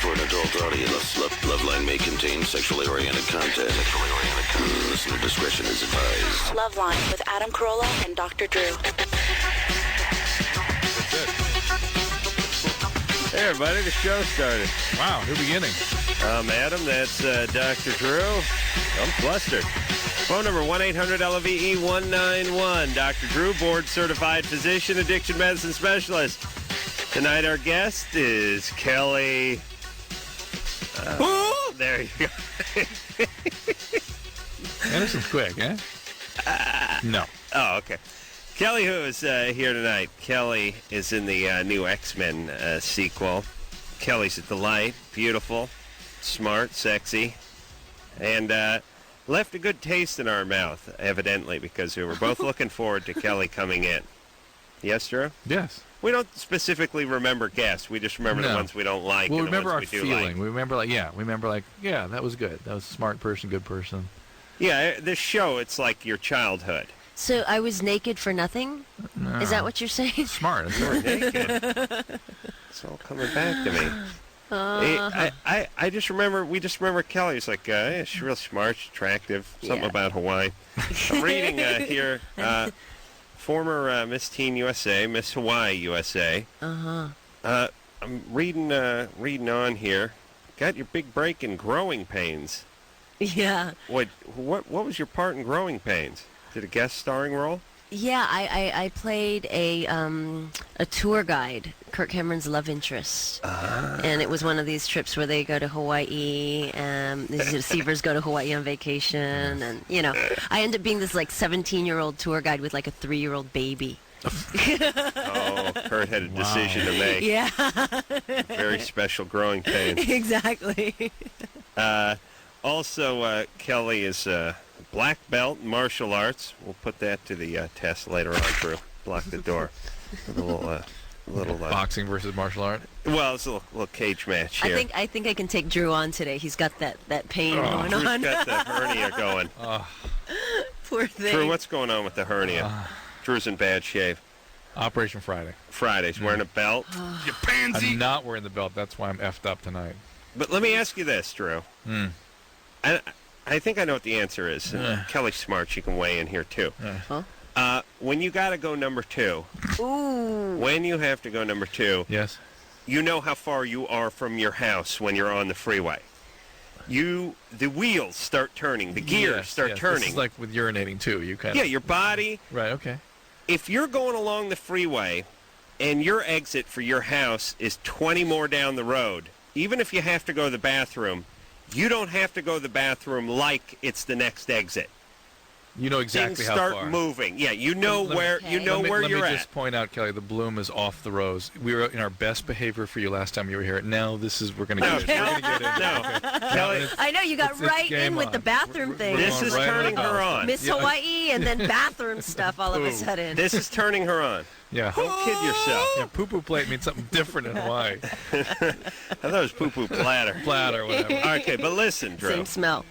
for an adult audience. Loveline may contain sexually oriented content. Listener discretion is advised. Loveline with Adam Carolla and Dr. Drew. Hey, everybody, the show started. Wow, new beginning. I'm Adam, that's Dr. Drew. I'm flustered. Phone number 1-800-LVE-191. Dr. Drew, board-certified physician, addiction medicine specialist. Tonight our guest is Kelly. There you go. Anderson's quick, eh? No. Oh, okay. Kelly, who is here tonight. Kelly is in the new X-Men sequel. Kelly's a delight, beautiful, smart, sexy, and left a good taste in our mouth, evidently, because we were both looking forward to Kelly coming in. Yes, Drew? Yes. We don't specifically remember guests. We just remember the ones we don't like. We'll and remember the our ones we do feeling. like. We remember, that was good. That was a smart person, good person. Yeah, this show, it's like your childhood. So I was naked for nothing? No. Is that what you're saying? Smart. You were naked. It's all coming back to me. I just remember, we just remember Kelly. It's like, she's real smart, she's attractive, something about Hawaii. I'm reading here, former Miss Teen USA, Miss Hawaii USA. I'm reading on here. Got your big break in Growing Pains. Yeah. What was your part in Growing Pains? Did a guest starring role? Yeah, I played a tour guide, Kirk Cameron's love interest. And it was one of these trips where they go to Hawaii, these receivers go to Hawaii on vacation, and, I end up being this, 17-year-old tour guide with, a 3-year-old baby. Oh, Kurt had a decision to make. Yeah. Very special Growing Pains. Exactly. Also, Kelly is black belt in martial arts. We'll put that to the test later on, Drew. Block the door. A little boxing versus martial art. Well, it's a little cage match here. I think I can take Drew on today. He's got that pain going Drew's on. got the hernia going. Poor thing. Drew, what's going on with the hernia? Drew's in bad shape. Operation Friday. Friday's wearing a belt. You pansy! I'm not wearing the belt. That's why I'm effed up tonight. But let me ask you this, Drew. I think I know what the answer is. Kelly's smart. She can weigh in here, too. When you got to go number 2, when you have to go number 2, yes, you know how far you are from your house when you're on the freeway. The wheels start turning. The gears start turning. This is like with urinating, too. Yeah, your body. Right, okay. If you're going along the freeway and your exit for your house is 20 more down the road, even if you have to go to the bathroom, you don't have to go to the bathroom like it's the next exit. You know exactly Things how start far. moving. Yeah, you know where you're at. Let me just point out, Kelly, the bloom is off the rose. We were in our best behavior for you last time you were here. Now we're going to get in. No. Kelly, I know, you got right in with the bathroom thing. This is turning her on. Miss Hawaii and then bathroom stuff all of a sudden. This is turning her on. Yeah. Don't kid yourself. Yeah, poo-poo plate means something different in Hawaii. I thought it was poo-poo bladder. Bladder, whatever. Okay, but listen, Drew. Same smell.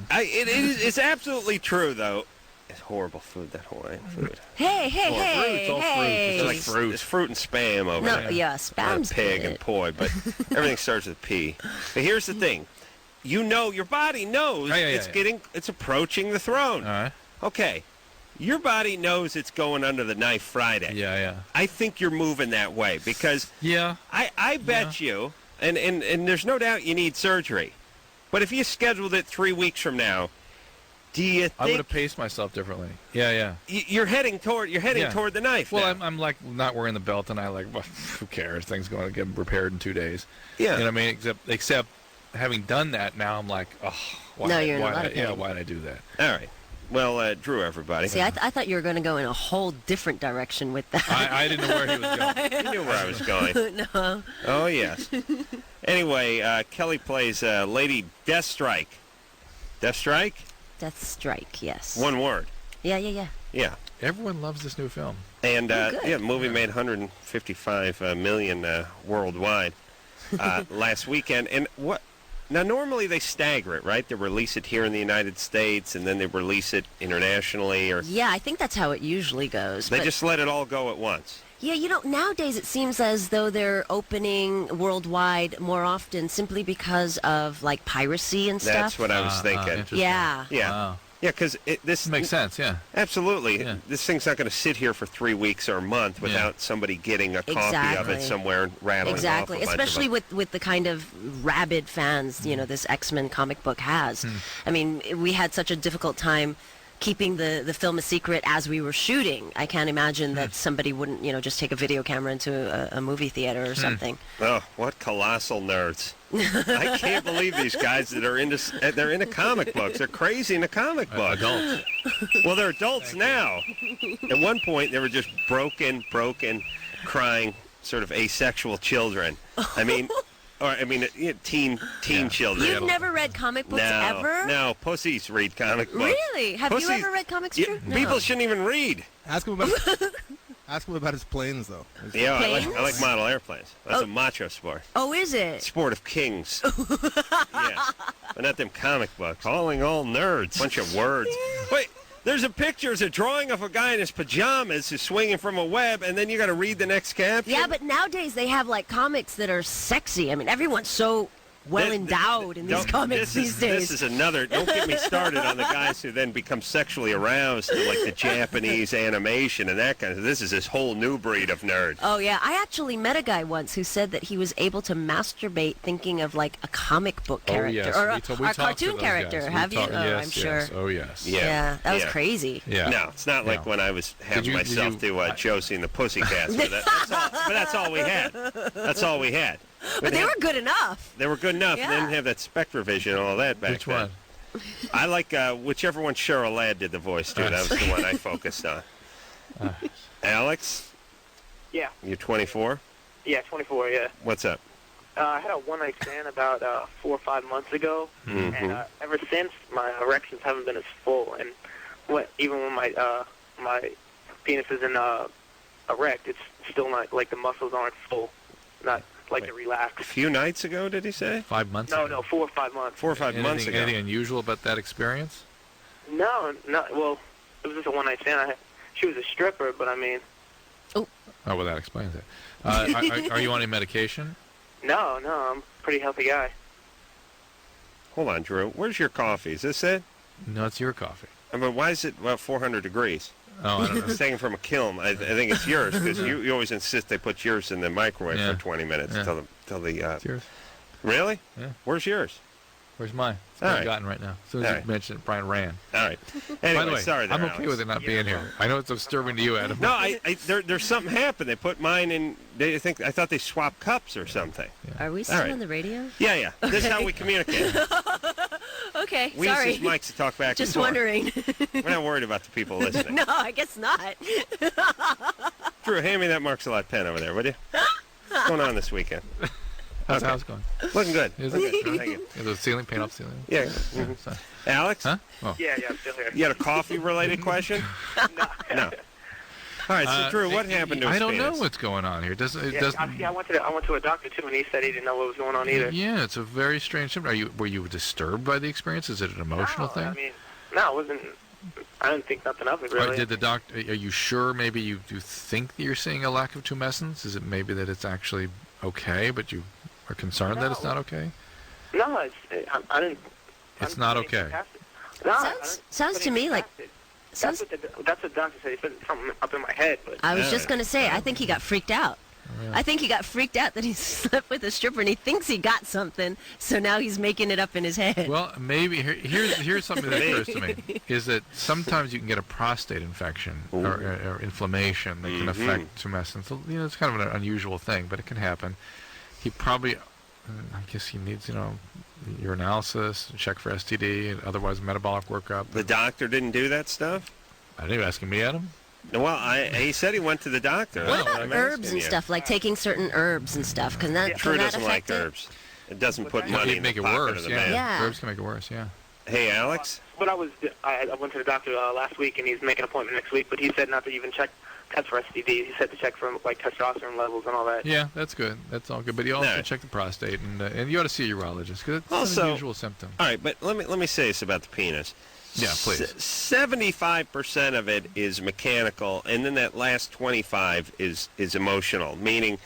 It's absolutely true, though. It's horrible food, that Hawaiian food. Hey. It's all fruit. It's like fruit. It's fruit and spam over there. No, yeah, spam's Not pig good. and poi, but everything starts with P. But here's the thing. Your body knows it's approaching the throne. All right. Okay. Your body knows it's going under the knife Friday. Yeah. I think you're moving that way because I bet you, and there's no doubt you need surgery. But if you scheduled it 3 weeks from now, do you think I would have paced myself differently? Yeah. You're heading toward the knife. Well, now. I'm like not wearing the belt, and well, who cares? Things going to get repaired in 2 days. Yeah. You know what I mean? Except having done that, now I'm like, why did I do that? All right. Well, Drew, everybody. See, I thought you were going to go in a whole different direction with that. I didn't know where he was going. You knew where I was going. No. Oh, yes. Anyway, Kelly plays Lady Deathstrike. Deathstrike? Deathstrike, yes. One word. Yeah. Yeah. Everyone loves this new film. And, the movie made $155 million worldwide last weekend. And what... Now, normally they stagger it, right? They release it here in the United States, and then they release it internationally. Or yeah, I think that's how it usually goes. They just let it all go at once. Yeah, nowadays it seems as though they're opening worldwide more often simply because of, like, piracy and stuff. That's what I was thinking. Interesting. Yeah. Yeah. Wow. Yeah, because this Makes sense, yeah. Absolutely. Yeah. This thing's not going to sit here for 3 weeks or a month without somebody getting a copy of Exactly. it somewhere and rattling Exactly, off a bunch especially of with the kind of rabid fans, this X-Men comic book has. I mean, we had such a difficult time keeping the film a secret as we were shooting. I can't imagine that somebody wouldn't, just take a video camera into a movie theater or something. Oh, what colossal nerds. I can't believe these guys that are they're into comic books. They're crazy into comic books. Adults. Well, they're adults now. At one point, they were just broken, crying, sort of asexual children. Teen children. You've never read comic books ever? No, pussies read comic books. Really? Have you ever read comics, Drew? No. People shouldn't even read. Ask him about his planes, though. Yeah, Planes? I like model airplanes. That's a macho sport. Oh, is it? Sport of kings. Yeah. But not them comic books. Calling all nerds. Bunch of words. Wait, there's a picture, it's a drawing of a guy in his pajamas who's swinging from a web, and then you got to read the next caption? Yeah, but nowadays they have, like, comics that are sexy. I mean, everyone's so well endowed in these comics these days. This is another. Don't get me started on the guys who then become sexually aroused to like the Japanese animation and that kind of. This is this whole new breed of nerd. Oh yeah, I actually met a guy once who said that he was able to masturbate thinking of like a comic book character or a cartoon character. Have you? Yes, I'm sure. Yes. Oh yes. Yeah, that was crazy. Yeah. No, it's not like when I was having myself do Josie and the Pussycats. But that's all we had. That's all we had. But they were good enough. They were good enough. Yeah. They didn't have that Spectravision and all that back Which then. one? I like whichever one Cheryl Ladd did the voice to. That was the one I focused on. Alex? Yeah. You're 24? Yeah, 24, yeah. What's up? I had a one-night stand about 4 or 5 months ago, and ever since, my erections haven't been as full. And even when my penis isn't erect, it's still not, like, the muscles aren't full. Not like to relax. A few nights ago, did he say? 5 months ago? No, 4 or 5 months. 4 or 5 months ago. Anything unusual about that experience? No, well, it was just a one-night stand. She was a stripper, but I mean... Oh, well, that explains it. Are you on any medication? No, I'm a pretty healthy guy. Hold on, Drew. Where's your coffee? Is this it? No, it's your coffee. I mean, why is it 400 degrees? Oh, I don't know. It's taken from a kiln. I think it's yours because you always insist they put yours in the microwave for 20 minutes until the. It's yours. Really? Yeah. Where's yours? Where's mine? It's All not right. gotten right now. As soon as you mentioned it, Brian ran. All right. Anyway, By the way, sorry there, I'm okay Alex. with it not being here. I know it's disturbing to you, Adam. No, there's something happened. They put mine in. I thought they swapped cups or something. Are we still right. on the radio? Yeah. This is how we communicate. Okay, We sorry. use these mics to talk back Just and forth. wondering. We're not worried about the people listening. No, I guess not. Drew, hand me that Marks-a-Lot pen over there, would you? What's going on this weekend? How's the house going? Looking good. Is Looking it? good. Thank you. Is the ceiling paint off the ceiling? Yeah. So- Alex? Huh? Oh. Yeah, I'm still here. You had a coffee-related question? No. All right, so Drew, what happened to his I don't know penis? what's going on here. It doesn't. I went to a doctor too, and he said he didn't know what was going on either. Yeah, it's a very strange symptom. Were you disturbed by the experience? Is it an emotional thing? I mean, no, it wasn't. I didn't think nothing of it really. Or did the doctor? Are you sure? Maybe you think that you're seeing a lack of tumescence. Is it maybe that it's actually okay, but you are concerned that it's not okay? No, I didn't. It's not okay. No, Sounds to me like. That's what the doctor said. He said something up in my head. But I was just going to say, I think he got freaked out. I think he got freaked out that he slept with a stripper and he thinks he got something, so now he's making it up in his head. Well, maybe here's something that occurs to me is that sometimes you can get a prostate infection or inflammation that can affect tumescence. You know, it's kind of an unusual thing, but it can happen. He probably, I guess he needs, urinalysis, check for STD, and otherwise metabolic workup. The doctor didn't do that stuff? I didn't even ask him, Adam. Well, he said he went to the doctor. What about herbs and stuff, like taking certain herbs and stuff? Can that Drew doesn't affect like herbs. It doesn't put money in the make it pocket worse. of the Yeah. man. Yeah. Herbs can make it worse. Yeah. Hey, Alex? But I went to the doctor last week, and he's making an appointment next week. But he said not to even test for STD. He said to check for like testosterone levels and all that. Yeah, that's good. That's all good. But you also All right. check the prostate, and you ought to see a urologist because it's Also- an unusual symptom. All right, but let me say this about the penis. Yeah, please. 75% of it is mechanical, and then that last 25 is emotional, meaning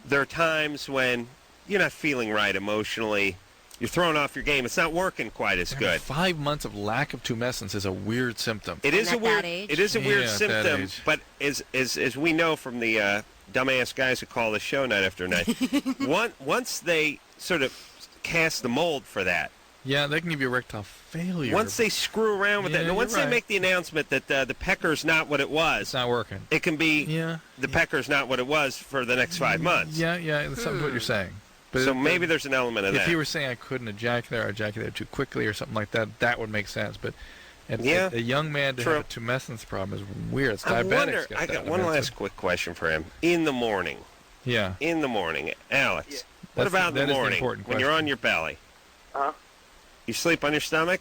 there are times when you're not feeling right emotionally. You're throwing off your game. It's not working quite as good. 5 months of lack of tumescence is a weird symptom. It is a weird. age? It is a weird Yeah, at that symptom, age. but as we know from the dumbass guys who call the show night after night, once they sort of cast the mold for that, Yeah, they can give you erectile failure. once they screw around with Yeah, that, and once you're they right. make the announcement that the pecker's not what it was, it's not working. it can be Yeah. the pecker's not what it was for the next 5 months. Yeah, it's something to what you're saying. But So maybe there's an element of if that. you were saying I couldn't ejaculate or ejaculated too quickly or something like that, that would make sense. But Yeah, a young man to true. have a tumescence problem is weird. It's I diabetics wonder. get I that. got one mean, it's last quick question for him. In the morning, Yeah. Alex. What That's about that in is the the morning important when you're question. on your belly? Huh? You sleep on your stomach?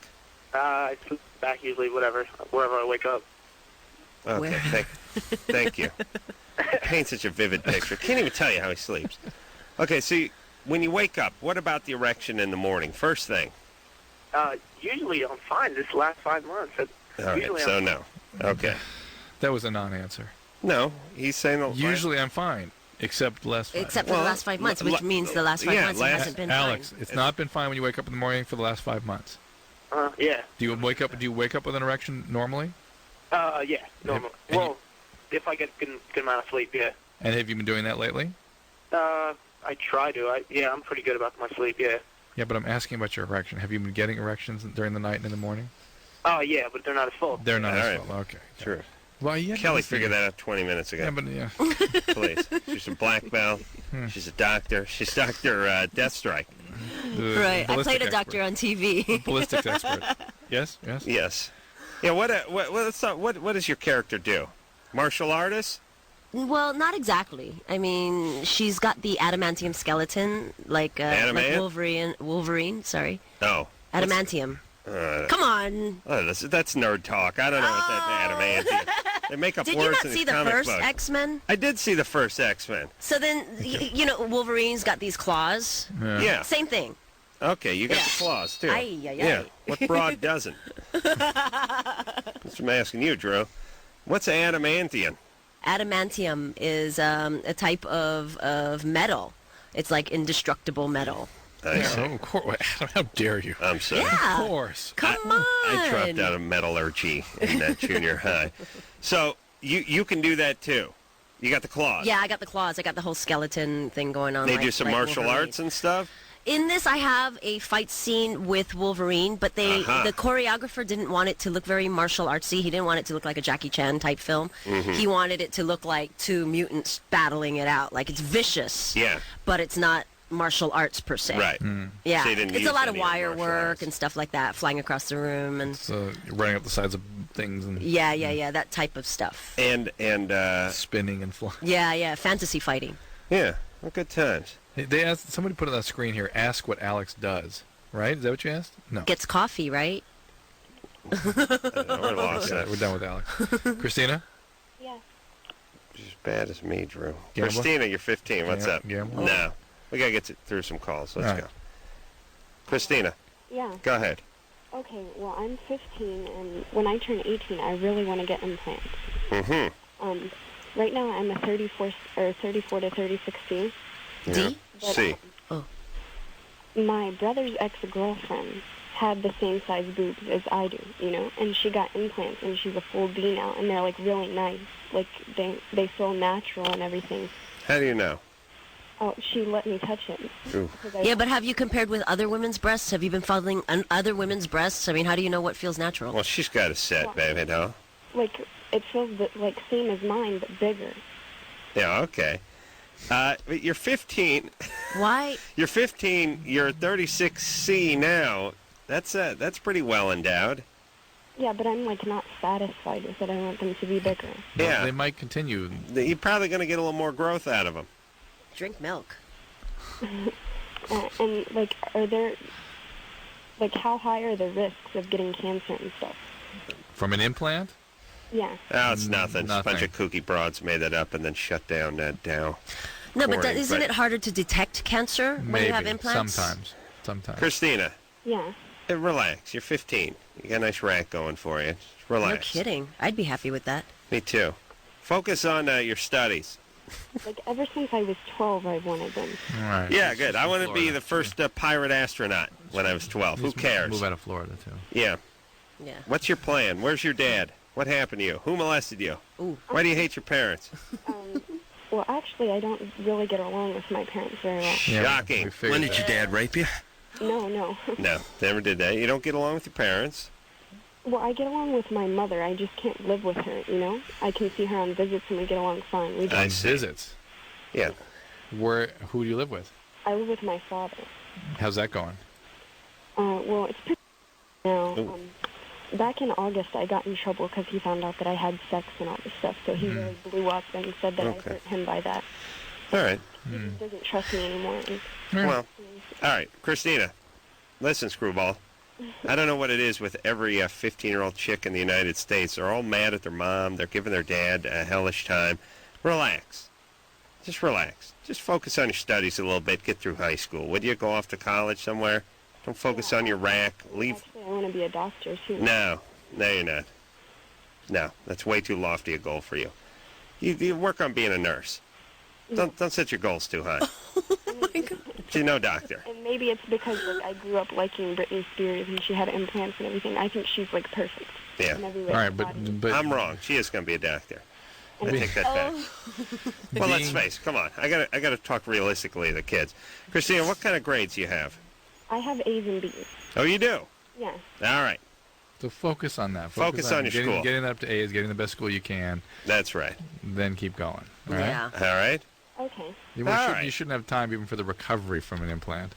I sleep back usually, wherever I wake up. Okay, Where? thank you. Paint such a vivid picture. Can't even tell you how he sleeps. Okay, so when you wake up, what about the erection in the morning? First thing. Usually I'm fine. This last 5 months. All right, Usually so I'm no. Okay. That was a non-answer. No, he's saying... Usually I'm fine, except the last 5. Except for Well, the last 5 months, which means the last 5 yeah, months it hasn't been Alex, fine. it's not been fine when you wake up in the morning for the last 5 months. Yeah. Do you wake up with an erection normally? Yeah. Normal. And Well, if I get a good amount of sleep, yeah. And have you been doing that lately? I try to. I'm pretty good about my sleep, yeah. Yeah, but I'm asking about your erection. Have you been getting erections during the night and in the morning? Oh, yeah, but they're not as full. They're not All as right. well. Okay. Sure. Well, yeah. Kelly figured that out 20 minutes ago. Yeah, but yeah. Please. She's a black belt. She's a doctor. She's Dr. Deathstrike. The Right, I ballistic played a doctor on TV. Ballistics expert. Yes. Yes. Yeah, what does your character do? Martial artist? Well, not exactly. I mean, she's got the adamantium skeleton, like Adamant? Wolverine. Sorry, Oh. adamantium. Come on. Oh, that's nerd talk. I don't know what that adamantium. They make up Did you words not in see these the comic first books. X-Men? I did see the first X-Men. So then, Wolverine's got these claws. Yeah. Same thing. Okay, you got Yeah. the claws too. Ay, ay, ay. Yeah. What broad doesn't? That's what I'm asking you, Drew. What's adamantium? Adamantium is a type of metal. It's like indestructible metal. I see. Oh, of course. Adam, how dare you? I'm sorry. Yeah. Of course. Come on. I dropped out of metallurgy in junior high. So you can do that too. You got the claws. Yeah, I got the claws. I got the whole skeleton thing going on. They like, do some like martial Wolverine. arts and stuff. In this, I have a fight scene with Wolverine, but Uh-huh. the choreographer didn't want it to look very martial artsy. He didn't want it to look like a Jackie Chan type film. Mm-hmm. He wanted it to look like two mutants battling it out. Like it's vicious, Yeah. but it's not martial arts per se. Right. Yeah, So you didn't it's use a lot of any wire martial work arts. and stuff like that, flying across the room and So you're running up the sides of things and yeah, that type of stuff. And spinning and flying. Yeah, fantasy fighting. yeah, well, good times. Hey, they asked somebody put on the screen here. Ask what Alex does. Right? Is that what you asked? No. Gets coffee, right? I don't know, we're lost. Okay, we're done with Alex. Christina? Yeah. She's as bad as me, Drew. Gamble? Christina, you're 15. What's up? Gamble? No. We got to get through some calls. Let's All right. go. Christina, Yeah. go ahead. Okay. Well, I'm 15, and when I turn 18, I really want to get implants. Mm-hmm. Right now, I'm a 34 to 36C. Yeah. D? But, C. My brother's ex-girlfriend had the same size boobs as I do, and she got implants, and she's a full D now, and they're like really nice. Like they feel natural and everything. How do you know? Oh, she let me touch it. Ooh. 'Cause I- Yeah, but have you compared with other women's breasts? Have you been following other women's breasts? I mean, how do you know what feels natural? Well, she's got a set, baby, no? like it feels like same as mine, but bigger. Yeah, okay. But you're 15. Why? You're 15. You're 36C now. That's pretty well endowed. Yeah, but I'm like not satisfied with it. I want them to be bigger. Yeah. They might continue. You're probably going to get a little more growth out of them. Drink milk. And like, are there like how high are the risks of getting cancer and stuff? From an implant? Yeah. Oh, it's nothing. Just a bunch Nothing. of kooky broads made that up and then shut down Dow. No, but Corey, isn't it harder to detect cancer when Maybe. you have implants? Sometimes. Christina, Yeah. Relax. You're 15. You got a nice rack going for you. Just relax. No kidding. I'd be happy with that. Me too. Focus on your studies. Like, ever since I was 12, I've wanted them. All right. Yeah, good. I wanted to be Florida. the first pirate astronaut when I was 12. Who Just cares? Move out of Florida, too. Yeah. Yeah. What's your plan? Where's your dad? What happened to you? Who molested you? Ooh. Why do you hate your parents? Well, actually, I don't really get along with my parents very well. Shocking. We figured When did that. your dad rape you? No, no. No, never did that. You don't get along with your parents. Well, I get along with my mother. I just can't live with her, you know? I can see her on visits and we get along fine. We I just, see. Visits. Yeah. Who do you live with? I live with my father. How's that going? Well, it's pretty now. Ooh. Back in August, I got in trouble because he found out that I had sex and all this stuff. So he really blew up and said that Okay. I hurt him by that. All right. He just doesn't trust me anymore. And, Well, all right. Christina, listen, screwball. I don't know what it is with every 15-year-old chick in the United States. They're all mad at their mom. They're giving their dad a hellish time. Relax. Just relax. Just focus on your studies a little bit. Get through high school. Would you go off to college somewhere? Don't focus on your rack. Leave. actually, I want to be a doctor, too. No, you're not. No, that's way too lofty a goal for you. You work on being a nurse. Don't set your goals too high. Oh my God. She's no doctor. And maybe it's because like I grew up liking Britney Spears and she had implants and everything. I think she's like perfect. Yeah. In every All way. right, of the body. but I'm wrong. She is going to be a doctor. I take that back. Well, let's face. Come on. I gotta talk realistically to the kids. Christina, what kind of grades do you have? I have A's and B's. Oh, you do. Yes. All right. So focus on that. Focus on your getting, school. Getting that up to A's, getting the best school you can, That's right. then keep going. All right? Yeah. All right. Okay. You, All shouldn't, right. you shouldn't have time even for the recovery from an implant.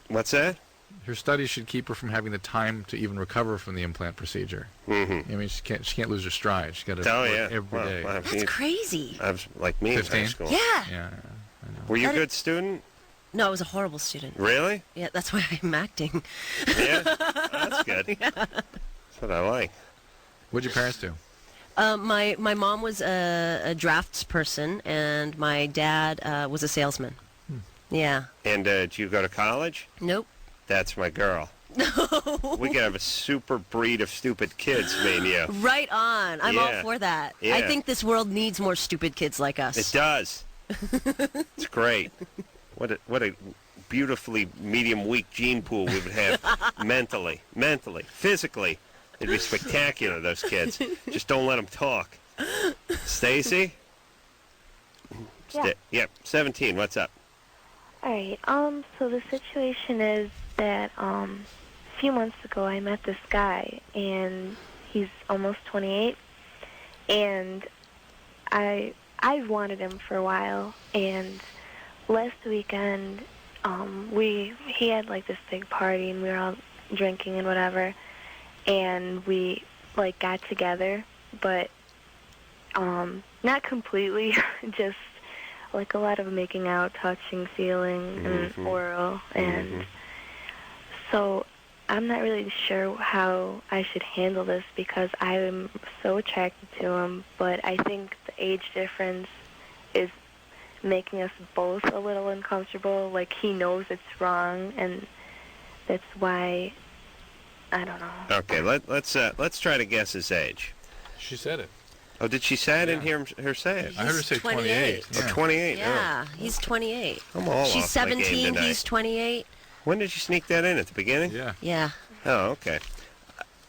What's that? Her studies should keep her from having the time to even recover from the implant procedure. Mm-hmm. I mean, she can't lose her stride. She's got to Oh work yeah. every day. Well, That's crazy. I was like me in high 15? school. Yeah. Yeah. Were you a That good student? No, I was a horrible student. Really? Yeah, that's why I'm acting. Yeah. That's good. That's what I like. What'd your parents do? My mom was a drafts person, and my dad was a salesman. Yeah. And did you go to college? Nope. That's my girl. No. We could have a super breed of stupid kids, me and you. Right on. I'm all Yeah. for that. Yeah. I think this world needs more stupid kids like us. It does. It's great. What a beautifully medium weak gene pool we would have mentally, physically. It'd be spectacular, those kids. Just don't let them talk. Stacy? Yeah. Yep, 17. What's up? All right. So the situation is that a few months ago I met this guy, and he's almost 28, and I've wanted him for a while. And last weekend, he had like this big party, and we were all drinking and whatever, and we like got together, but not completely, just like a lot of making out, touching, feeling, and oral, and so I'm not really sure how I should handle this because I am so attracted to him, but I think the age difference is making us both a little uncomfortable. Like, he knows it's wrong, and that's why, I don't know. Okay, let's try to guess his age. She said it. Oh, did she say it? I didn't hear her say it. I heard her say 28. Oh, 28. Yeah, he's 28. I'm all She's off my game 17, tonight. he's 28. When did you sneak that in? At the beginning? Yeah. Yeah. Oh, okay.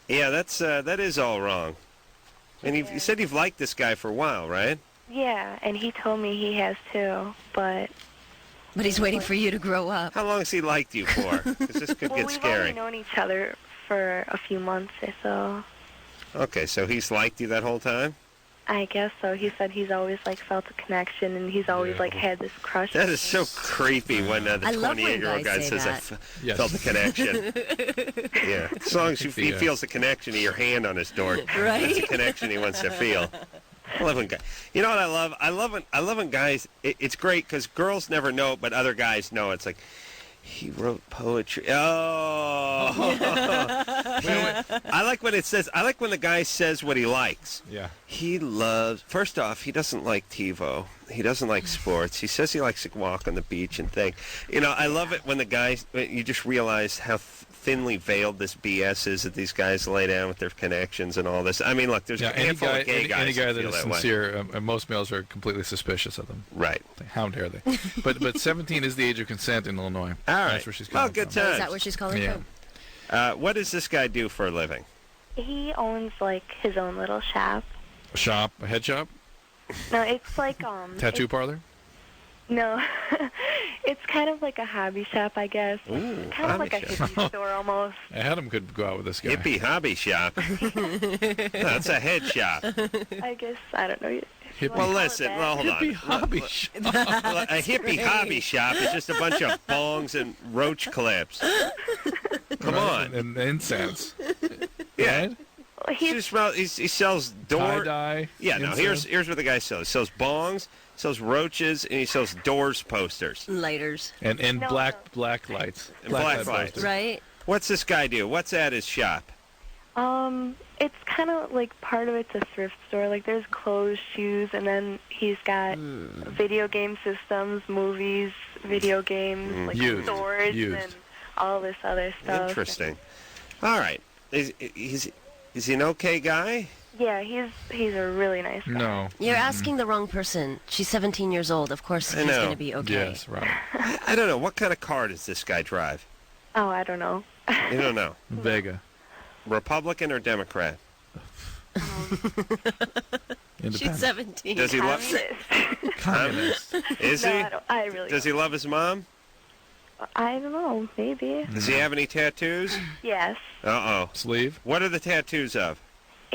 Yeah, that is all wrong. And you said you've liked this guy for a while, right? Yeah, and he told me he has too, but... But he's waiting for you to grow up. How long has he liked you for? Because this could Well, get we've scary. only known each other for a few months or so. Okay, so he's liked you that whole time? I guess so. He said he's always like felt a connection, and he's always like had this crush. That is so creepy when the I love when 28-year-old guy guys say says, I that. Yes. felt the connection. Yeah, as long as he Yeah. feels the connection to your hand on his door. Right? That's the connection he wants to feel. I love when guys. You know what I love? I love when guys. It's great because girls never know, but other guys know. It's like, He wrote poetry. Oh. I like when it says. I like when the guy says what he likes. Yeah. He loves. First off, he doesn't like TiVo. He doesn't like sports. He says he likes to walk on the beach and think. You know, I love it when the guys. You just realize how thinly veiled this BS is that these guys lay down with their connections and all this. I mean, look, there's a handful of gay guys. Any guy that feel is that way. sincere, and most males are completely suspicious of them. Right. How dare they? But 17 is the age of consent in Illinois. All right. That's where she's coming good from. times. Is that where she's calling Yeah. from? What does this guy do for a living? He owns like his own little shop. A shop, a head shop, No, it's like tattoo parlor. No, it's kind of like a hobby shop, I guess. Ooh, Kind of like a hobby shop. hippie store almost. Adam could go out with this guy. Hippie hobby shop. That's a head shop. I guess, I don't know. if you Hippie- wanna Well, call it listen. that. Well, hold on. Hippie hobby shop. A hippie hobby shop is just a bunch of bongs and roach clips. Come on. And incense. Yeah. Right? He sells door. Tie-dye. Yeah, no. incense. Here's what the guy sells. He sells bongs, sells roaches, and he sells doors posters. Lighters. And No, black no. lights. And black lights. posters. Right? What's this guy do? What's at his shop? It's kind of like part of it's a thrift store. Like there's clothes, shoes, and then he's got video game systems, movies, video games, like Used. storage, Used. and all this other stuff. Interesting. All right. Is he an okay guy? Yeah, he's a really nice guy. No. You're asking the wrong person. She's 17 years old. Of course, I he's know. going to be okay. Yes, right. I don't know. What kind of car does this guy drive? Oh, I don't know. You don't know. Vega. Republican or Democrat? She's Independent. 17. Does he love? Communist. Is No, he? I really Does he love his mom? I don't know, maybe. Does he have any tattoos? Yes. Uh-oh. Sleeve. What are the tattoos of?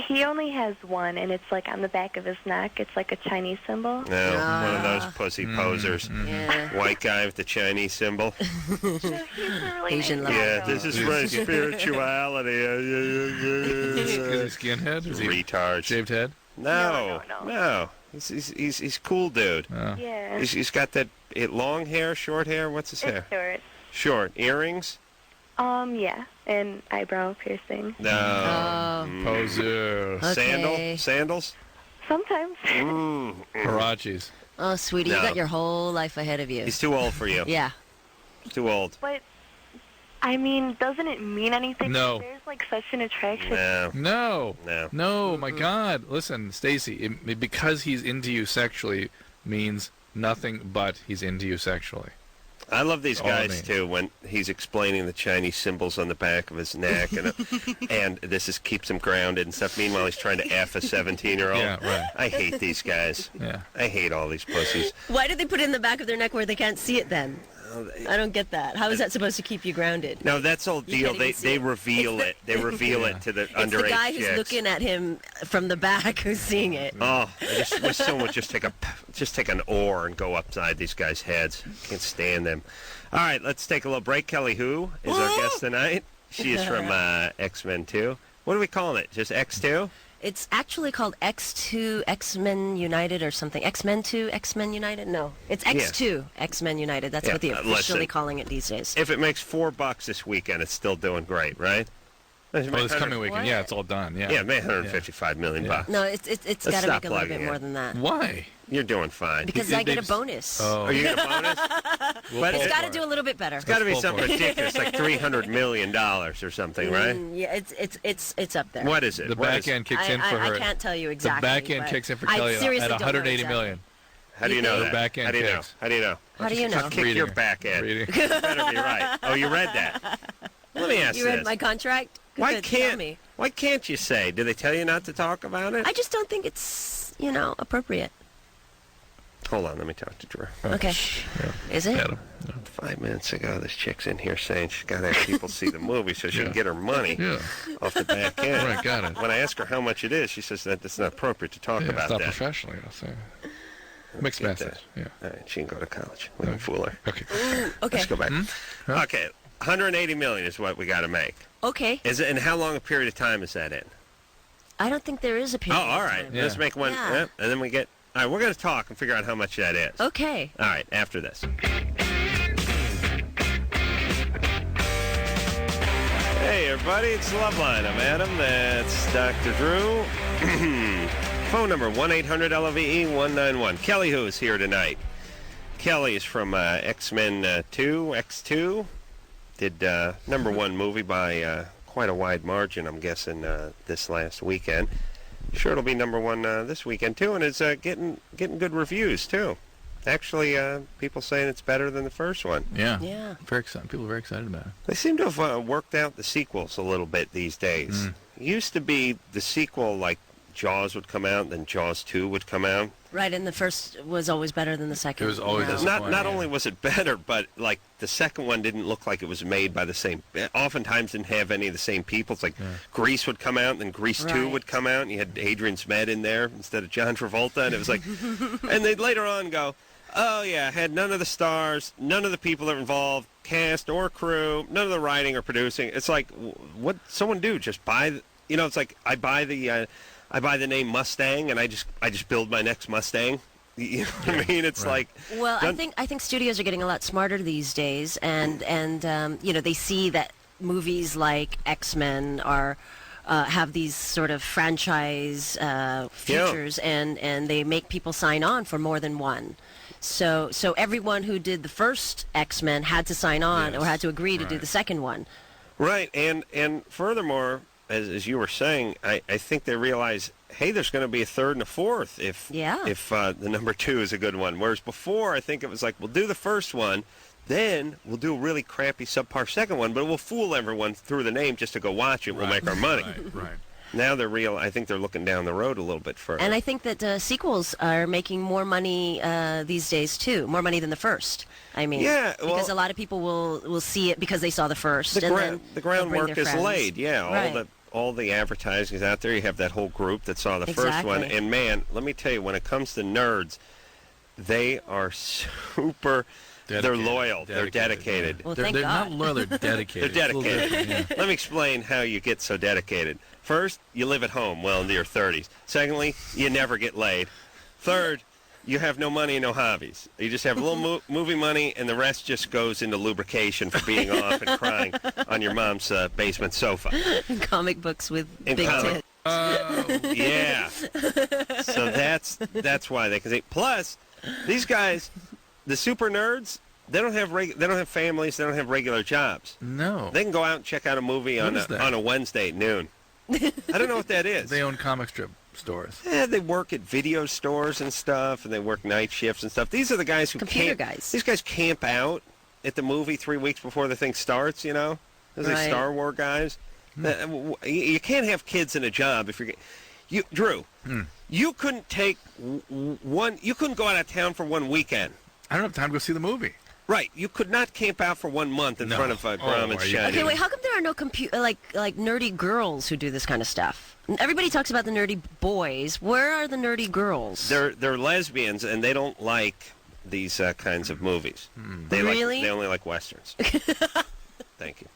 He only has one, and it's like on the back of his neck. It's like a Chinese symbol. No, one of those pussy posers. Yeah. White guy with the Chinese symbol. He's a really Asian nice love. guy, Yeah, though. this is my spirituality. Is he skinhead? Is he Retard. shaved head? No, No. He's cool, dude. Oh. Yeah. He's got that long hair, short hair. What's his hair? It's short. Short. Earrings? Yeah, and eyebrow piercing. No. Oh. Poser. Okay. Sandals? Sometimes. Harachis. Oh, sweetie, No. you got your whole life ahead of you. He's too old for you. Yeah. He's too old. But, I mean, doesn't it mean anything? No. There's, like, such an attraction. No. No. No. No, my God. Listen, Stacy, because he's into you sexually means nothing but he's into you sexually. I love these All it guys means. too when he's explaining the Chinese symbols on the back of his neck, and this keeps him grounded and stuff. Meanwhile, he's trying to F a 17-year-old. Yeah, right. I hate these guys. Yeah. I hate all these pussies. Why did they put it in the back of their neck where they can't see it then? I don't get that. How is that supposed to keep you grounded? No, that's all You deal. can't even They see it. reveal it. They reveal it to the It's underage the guy who's chicks. looking at him from the back who's seeing it. Oh, I just wish someone would just take an oar and go upside these guys' heads. Can't stand them. All right, let's take a little break. Kelly Who is our guest tonight. She is from X-Men 2. What are we calling it? Just X2? It's actually called X2, X-Men United or something. X-Men 2, X-Men United? No. It's X2, X-Men United. That's Yeah, what they're listen. officially calling it these days. If it makes $4 this weekend, it's still doing great, right? Oh, this coming weekend. What? Yeah, it's all done. Yeah. Yeah, made $155 million bucks. No, it's Let's got to stop make a little plugging bit it. more than that. Why? You're doing fine. Because I get a bonus. Oh. Are you get a bonus? We'll It's pull got to for do it. a little bit better. It's got to be Let's pull something for it. ridiculous, like $300 million or something, right? Yeah, it's up there. What is it? The What back is it? end kicks in for her. I can't tell you exactly. The back end but kicks in for I Kelly seriously at don't know 180 exactly. million. How do you know You that? think? Back end How do you know? kicks. How do you know? How do you know? Kick Reading your her. back end. Reading. You better be right. Oh, you read that. Let me ask You this. read my contract? Why Good, tell can't me. Why can't you say? Do they tell you not to talk about it? I just don't think it's, appropriate. Hold on, let me talk to Drew. Okay. Is it? Adam. 5 minutes ago, this chick's in here saying she's got to have people see the movie so she can get her money Yeah. off the back end. Right, got it. When I ask her how much it is, she says that it's not appropriate to talk Yeah, about it's not that. professionally. I'll say. Mixed Get message. that. Yeah. All right, she can go to college. We can fool her. Okay. Okay. Let's go back. Huh? Okay, 180 million is what we got to make. Okay. Is it? And how long a period of time is that in? I don't think there is a Oh, period. all of right. time. Yeah. Let's make one, Yeah. and then we get. All right, we're going to talk and figure out how much that is. Okay. All right, after this. everybody. It's Loveline. I'm Adam. That's Dr. Drew. Phone number 1-800-LOVE-191. Kelly, who is here tonight. Kelly is from X-Men 2, X2. Did number one movie by quite a wide margin, I'm guessing, this last weekend. Sure it'll be number one this weekend, too, and it's getting good reviews, too. Actually, people saying it's better than the first one. Yeah. Very excited. People are very excited about it. They seem to have worked out the sequels a little bit these days. It used to be the sequel, like Jaws would come out, then Jaws 2 would come out. Right, and the first was always better than the second. It was always disappointing. Not only was it better, but like the second one didn't look like it was made by the same. Oftentimes didn't have any of the same people. It's like Grease would come out, and then Grease 2 would come out, and you had Adrian Smed in there instead of John Travolta, and it was like, and they'd later on go, oh yeah, had none of the stars, none of the people that were involved, cast or crew, none of the writing or producing. It's like, what someone do? Just buy, it's like I buy the name Mustang, and I just build my next Mustang. You know what I mean? It's like... Well, I think studios are getting a lot smarter these days, and they see that movies like X-Men are... have these sort of franchise features, and they make people sign on for more than one. So everyone who did the first X-Men had to sign on or had to agree to do the second one. Right, and furthermore, as you were saying, I think they realize, hey, there's going to be a third and a fourth if the number 2 is a good one. Whereas before, I think it was like, we'll do the first one, then we'll do a really crappy subpar second one, but we'll fool everyone through the name just to go watch it. We'll make our money. Right. Now I think they're looking down the road a little bit further. And I think that sequels are making more money these days, too. More money than the first. I mean, because a lot of people will see it because they saw the first. The groundwork is laid, Right. All the advertising is out there. You have that whole group that saw the first one. And, man, let me tell you, when it comes to nerds, they are super... They're loyal. They're dedicated. Well, they're not loyal. They're dedicated. They're dedicated. Let me explain how you get so dedicated. First, you live at home well into your 30s. Secondly, you never get laid. Third, you have no money and no hobbies. You just have a little movie money, and the rest just goes into lubrication for being off and crying on your mom's basement sofa. Comic books with big tits. Yeah. So that's why they can say. Plus, these guys... The super nerds, they don't have families, they don't have regular jobs. No. They can go out and check out a movie on a Wednesday at noon. I don't know what that is. They own comic strip stores. Yeah, they work at video stores and stuff, and they work night shifts and stuff. These are the guys who These guys camp out at the movie 3 weeks before the thing starts, Those are Star Wars guys. You can't have kids in a job if you're... Drew, you couldn't take you couldn't go out of town for one weekend. I don't have time to go see the movie. Right. You could not camp out for 1 month in front of Grauman's Shining. Okay, wait, how come there are no like nerdy girls who do this kind of stuff? Everybody talks about the nerdy boys. Where are the nerdy girls? They're lesbians, and they don't like these kinds of movies. They only like Westerns. Thank you.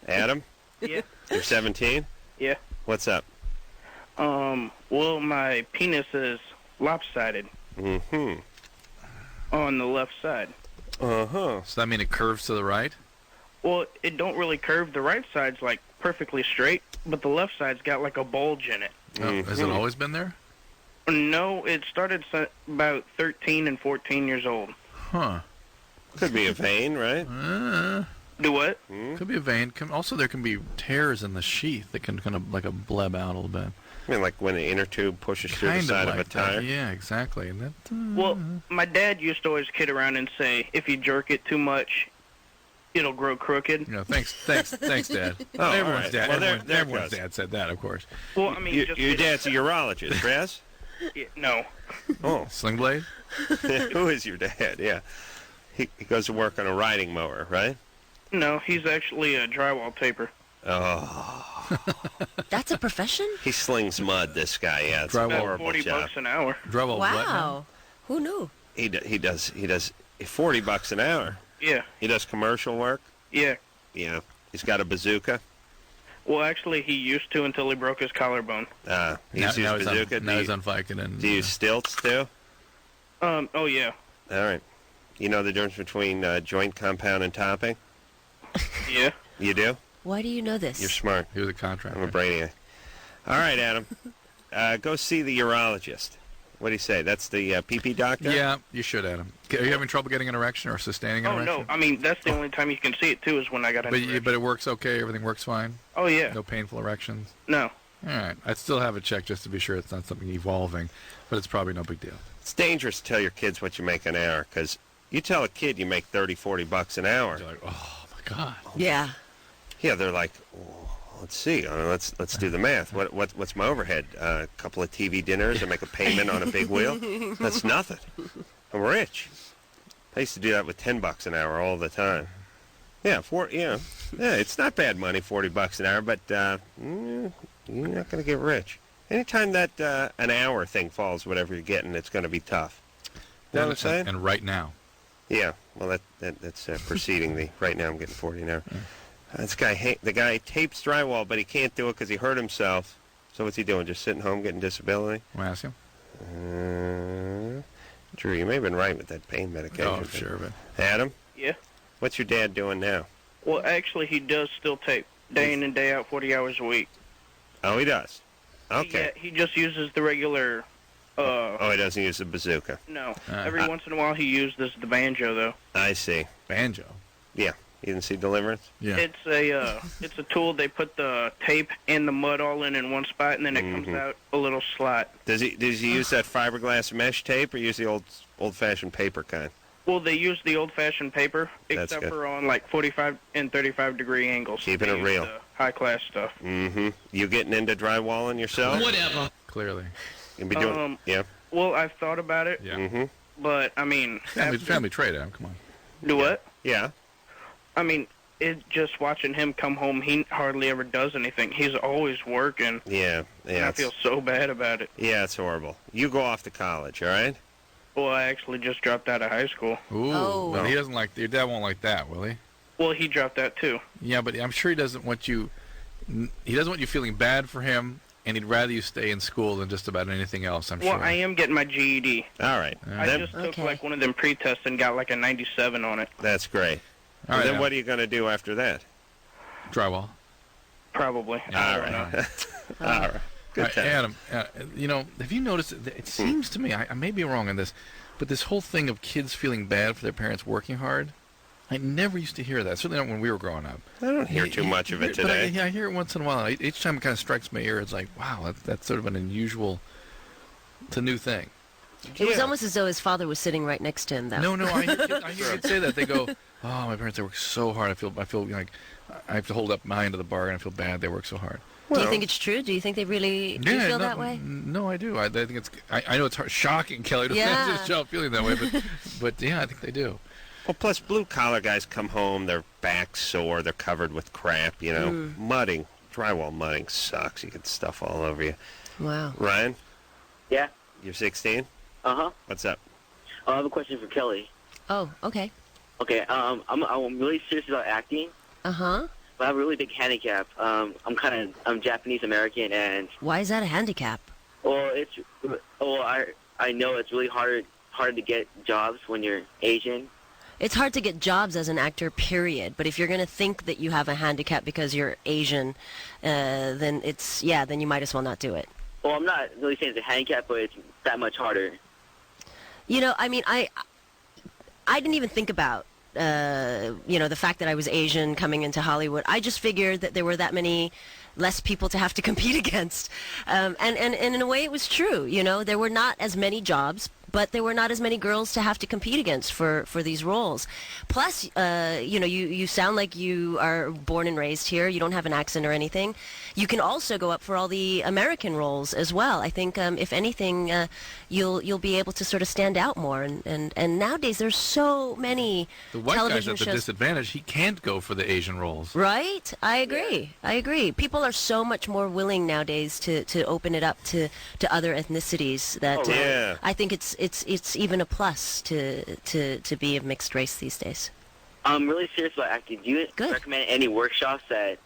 Adam? Yeah. You're 17? Yeah. What's up? Well, my penis is lopsided. Mm-hmm. On the left side. Uh-huh. So that mean it curves to the right? Well, it don't really curve. The right side's like perfectly straight, but the left side's got like a bulge in it. Oh, has it always been there? No, it started about 13 and 14 years old. Huh. Could be a vein, right? Do what? Could be a vein. Also, there can be tears in the sheath that can kind of like a bleb out a little bit. I mean, like when the inner tube pushes through the side of a tire? Yeah, exactly. And that, Well, my dad used to always kid around and say, if you jerk it too much, it'll grow crooked. Thanks, Dad. Oh, everyone's right. dad. Well, Everyone's dad said that, of course. Well, I mean, your dad's a urologist, yes? Yeah, no. Oh. Sling blade? Who is your dad? Yeah. He goes to work on a riding mower, right? No, he's actually a drywall taper. Oh. That's a profession? He slings mud, this guy. Yeah, it's Drywall. a horrible $40 job. an hour. Drywall. Wow. Who knew? He does $40 an hour. Yeah. He does commercial work. Yeah. Yeah. He's got a bazooka. Well, actually, he used to until he broke his collarbone. He's used bazooka. Now he's on Vicodin. Do you use stilts, too? Oh, yeah. All right. You know the difference between joint compound and topping? Yeah. You do? Why do you know this? You're smart. He was a contractor. I'm a brainiac. All right, Adam. Go see the urologist. What do you say? That's the pee-pee doctor? Yeah, you should, Adam. Are you having trouble getting an erection or sustaining an Oh, erection? no. I mean, that's the only time you can see it, too, is when I got an erection. But it works okay? Everything works fine? Oh, yeah. No painful erections? No. All right. I'd still have it checked just to be sure it's not something evolving, but it's probably no big deal. It's dangerous to tell your kids what you make an hour, because you tell a kid you make $30, $40 an hour. They're like, oh, my God. Yeah. Yeah, they're like, oh, let's see. Let's do the math. What's my overhead? A couple of TV dinners and make a payment on a big wheel? That's nothing. I'm rich. I used to do that with $10 an hour all the time. Yeah, it's not bad money, $40 an hour, but you're not going to get rich. Anytime that an hour thing falls, whatever you're getting, it's going to be tough. You know what I'm saying? And right now. Yeah, well, that's preceding the right now I'm getting 40 an hour. The guy tapes drywall, but he can't do it because he hurt himself. So what's he doing? Just sitting home getting disability? Want to ask him? Drew, you may have been right with that pain medication. Oh, sure. But Adam? Yeah. What's your dad doing now? Well, actually, he does still tape day in and day out, 40 hours a week. Oh, he does? Okay. He just uses the regular... he doesn't use the bazooka. No. Every once in a while he uses the banjo, though. I see. Banjo? Yeah. You didn't see Deliverance? Yeah. It's a tool. They put the tape and the mud all in one spot, and then it comes out a little slot. Does he use that fiberglass mesh tape or use the old-fashioned paper kind? Well, they use the old-fashioned paper, That's except good. for on, 45 and 35-degree angles. Keeping it real. High-class stuff. Mm-hmm. You getting into drywalling yourself? Whatever. Clearly. You be doing, yeah. Well, I've thought about it. Yeah. Mm-hmm. But, I mean... Family trade, Adam. Come on. Do what? Yeah. I mean, just watching him come home, he hardly ever does anything. He's always working. Yeah. And I feel so bad about it. Yeah, it's horrible. You go off to college, all right? Well, I actually just dropped out of high school. Ooh. Oh. Well, he doesn't like... Your dad won't like that, will he? Well, he dropped that, too. Yeah, but I'm sure he doesn't want you... He doesn't want you feeling bad for him, and he'd rather you stay in school than just about anything else, I'm sure. Well, I am getting my GED. All right. I just took, one of them pre-tests and got, a 97 on it. That's great. All right, then what are you going to do after that? Drywall. Probably. All right. All right. Good time. Adam, have you noticed, it seems to me, I may be wrong on this, but this whole thing of kids feeling bad for their parents working hard, I never used to hear that, certainly not when we were growing up. I don't hear too much of it today. But I hear it once in a while. Each time it kind of strikes my ear, it's like, wow, that's sort of an unusual, it's a new thing. It was almost as though his father was sitting right next to him, though. No, I hear kids say that. They go, oh, my parents, they work so hard. I feel like I have to hold up my end of the bargain. I feel bad. They work so hard. Do you think it's true? Do you think they really do you feel that way? No, I do. I think it's. I know it's shocking, Kelly, to just shout feeling that way, but yeah, I think they do. Well, plus blue-collar guys come home, their back's sore, they're covered with crap, Mudding, drywall mudding sucks. You get stuff all over you. Wow. Ryan? Yeah? You're 16? Uh-huh. What's up? I have a question for Kelly. Oh, okay. Okay, I'm really serious about acting. Uh-huh. But I have a really big handicap. I'm Japanese American, and why is that a handicap? Well, I know it's really hard to get jobs when you're Asian. It's hard to get jobs as an actor, period. But if you're going to think that you have a handicap because you're Asian, then then you might as well not do it. Well, I'm not really saying it's a handicap, but it's that much harder. I mean, I didn't even think about the fact that I was Asian coming into Hollywood. I just figured that there were that many less people to have to compete against. And in a way it was true, there were not as many jobs, but there were not as many girls to have to compete against for these roles. Plus, you sound like you are born and raised here. You don't have an accent or anything. You can also go up for all the American roles as well. I think, if anything, you'll be able to sort of stand out more. And nowadays there's so many the white television guy's at the disadvantage. He can't go for the Asian roles. Right? I agree. I agree. People are so much more willing nowadays to open it up to other ethnicities that I think it's even a plus to be of mixed race these days. I'm really serious about acting. Do you recommend any workshops that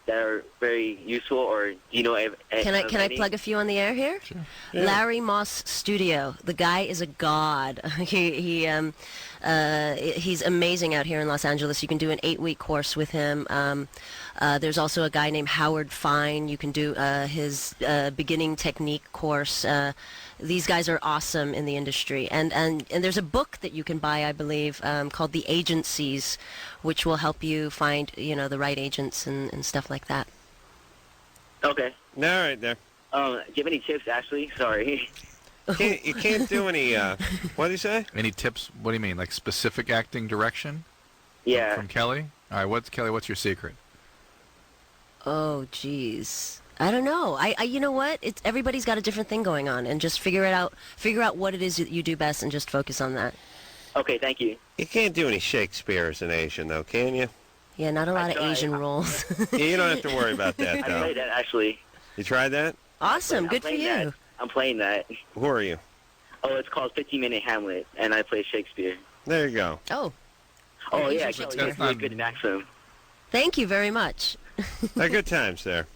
are very useful, or do you know? Can I plug a few on the air here? Sure. Yeah. Larry Moss Studio. The guy is a god. He He's amazing out here in Los Angeles. You can do an 8-week course with him. There's also a guy named Howard Fine. You can do his beginning technique course. These guys are awesome in the industry. And there's a book that you can buy, I believe, called The Agencies, which will help you find, the right agents and stuff like that. Okay. All right, there. Do you have any tips, Ashley? Sorry. You can't do any, what do you say? Any tips? What do you mean? Like specific acting direction? Yeah. From Kelly? All right, Kelly, what's your secret? Oh, geez. I don't know. You know what? Everybody's got a different thing going on, and just figure out what it is that you do best, and just focus on that. Okay, thank you. You can't do any Shakespeare as an Asian, though, can you? Yeah, not a lot of Asian roles. Yeah, you don't have to worry about that, though. I played that, actually. You tried that? Awesome. Good for you. I'm playing that. Who are you? Oh, it's called 15-Minute Hamlet, and I play Shakespeare. There you go. Oh. Oh, yeah, Kelly, you're really good in accent. Thank you very much. They're good times there.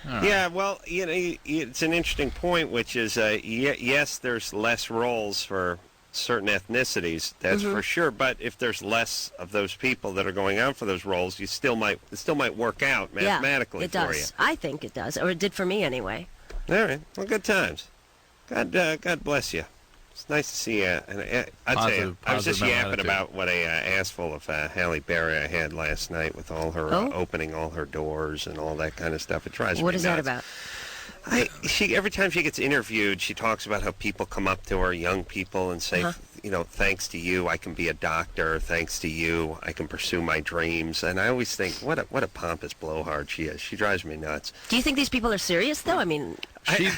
Yeah, well, it's an interesting point, which is, yes, there's less roles for certain ethnicities, that's for sure. But if there's less of those people that are going out for those roles, it still might work out mathematically it does. for you. I think it does, or it did for me anyway. All right. Well, good times. God bless you. It's nice to see you. And I'd say I was just yapping about what a ass full of Halle Berry I had last night with all her opening all her doors and all that kind of stuff. It drives me nuts. What is that about? Every time she gets interviewed, she talks about how people come up to her, young people, and say, thanks to you, I can be a doctor. Thanks to you, I can pursue my dreams. And I always think, what a pompous blowhard she is. She drives me nuts. Do you think these people are serious, though? I mean,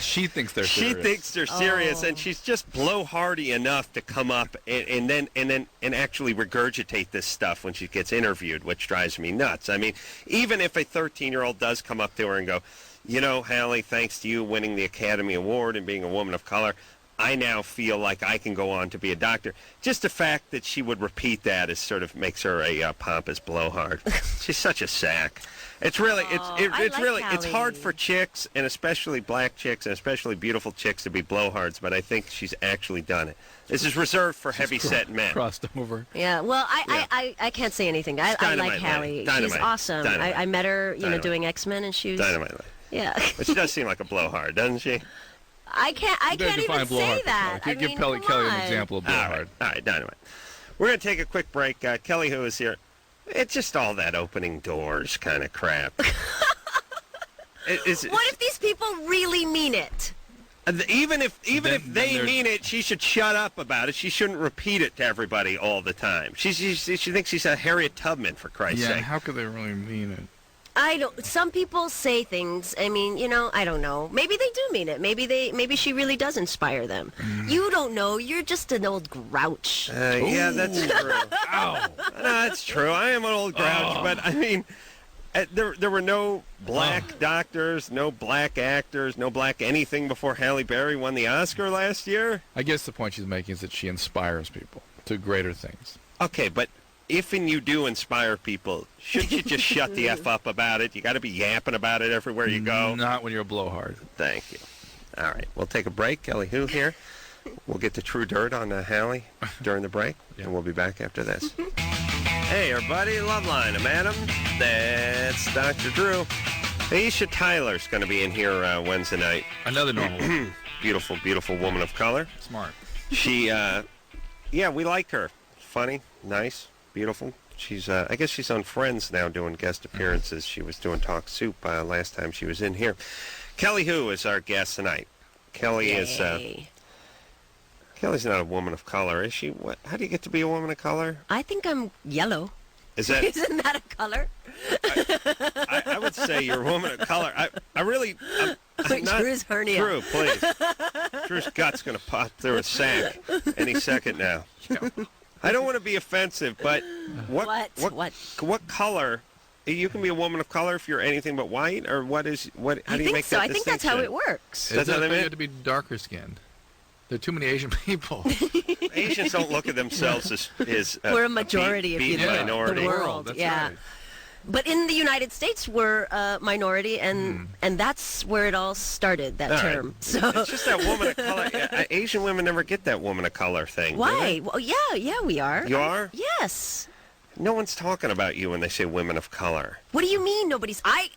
she thinks they're serious. She thinks they're serious, and she's just blowhardy enough to come up and actually regurgitate this stuff when she gets interviewed, which drives me nuts. I mean, even if a 13-year-old does come up to her and go, Halle, thanks to you winning the Academy Award and being a woman of color, I now feel like I can go on to be a doctor. Just the fact that she would repeat that is sort of makes her a pompous blowhard. She's such a sack. It's really, it's hard for chicks, and especially black chicks, and especially beautiful chicks, to be blowhards. But I think she's actually done it. This is reserved for heavy-set men. Crossed over. Yeah. Well, I can't say anything. I like Halle. She's awesome. I met her, doing X-Men, and she was dynamite. Yeah. But she does seem like a blowhard, doesn't she? I can't even say that. Give Kelly an example of blowhard. All right, dynamite. We're going to take a quick break. Kelly, who is here, it's just all that opening doors kind of crap. What if these people really mean it? Even if they mean it, she should shut up about it. She shouldn't repeat it to everybody all the time. She thinks she's a Harriet Tubman, for Christ's sake. Yeah, how could they really mean it? Some people say things. I mean, I don't know. Maybe they do mean it. Maybe she really does inspire them. You don't know. You're just an old grouch. Yeah, that's true. Ow. No, that's true. I am an old grouch, but I mean, there were no black doctors, no black actors, no black anything before Halle Berry won the Oscar last year. I guess the point she's making is that she inspires people to greater things. Okay, but if and you do inspire people, shouldn't you just shut the F up about it? You got to be yapping about it everywhere you go. Not when you're a blowhard. Thank you. All right, we'll take a break. Kelly Hu here. We'll get the true dirt on Halle during the break, and we'll be back after this. Hey, everybody, Loveline, I'm Adam. That's Dr. Drew. Aisha Tyler's going to be in here Wednesday night. Another normal. Beautiful, beautiful woman of color. Smart. She, we like her. Funny, nice. Beautiful. She's, I guess she's on Friends now doing guest appearances. She was doing Talk Soup last time she was in here. Kelly Hu is our guest tonight. Kelly is, Kelly's not a woman of color, is she? How do you get to be a woman of color? I think I'm yellow. Isn't that a color? I would say you're a woman of color. I'm not, Drew's hernia. Drew, please. Drew's gut's going to pop through a sack any second now. I don't want to be offensive, but what color? You can be a woman of color if you're anything but white, or how do you make that distinction? I think that's how it works. That's how they you have to be darker skinned. There are too many Asian people. Asians don't look at themselves as we're a majority if you look at minority. the world. That's yeah. right. But in the United States, we're a minority, and that's where it all started, that term. Right. So It's just that woman of color. Asian women never get that woman of color thing. do why? Well, yeah, we are. You are? Yes. No one's talking about you when they say women of color. What do you mean nobody's? I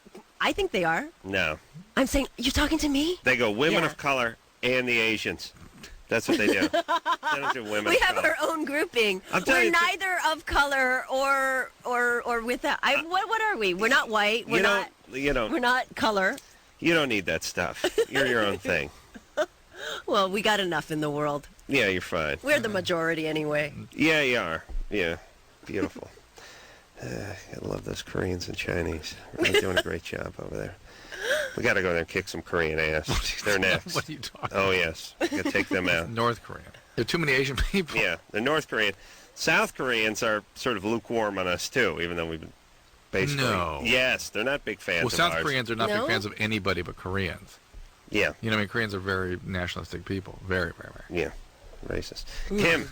think they are. No. I'm saying, you're talking to me? They go women Yeah. of color and the Asians. That's what they do. They don't do women We of have color. our own grouping. I'm We're telling you, neither of color or without. What are we? We're not white. We're not. We're not color. You don't need that stuff. You're your own thing. Well, we got enough in the world. Yeah, you're fine. We're the majority anyway. Yeah, you are. Yeah, beautiful. I love those Koreans and Chinese. They're doing a great job over there. We got to go there and kick some Korean ass. They're next. What are you talking Oh, yes. We got to take them out. North Korean. There are too many Asian people. Yeah, they're North Korean. South Koreans are sort of lukewarm on us, too, even though we've been basically... No. Yes, they're not big fans Well, of South ours. Koreans are not No? big fans of anybody but Koreans. Yeah. You know, I mean, Koreans are very nationalistic people. Very, very, very. Yeah, racist. Kim.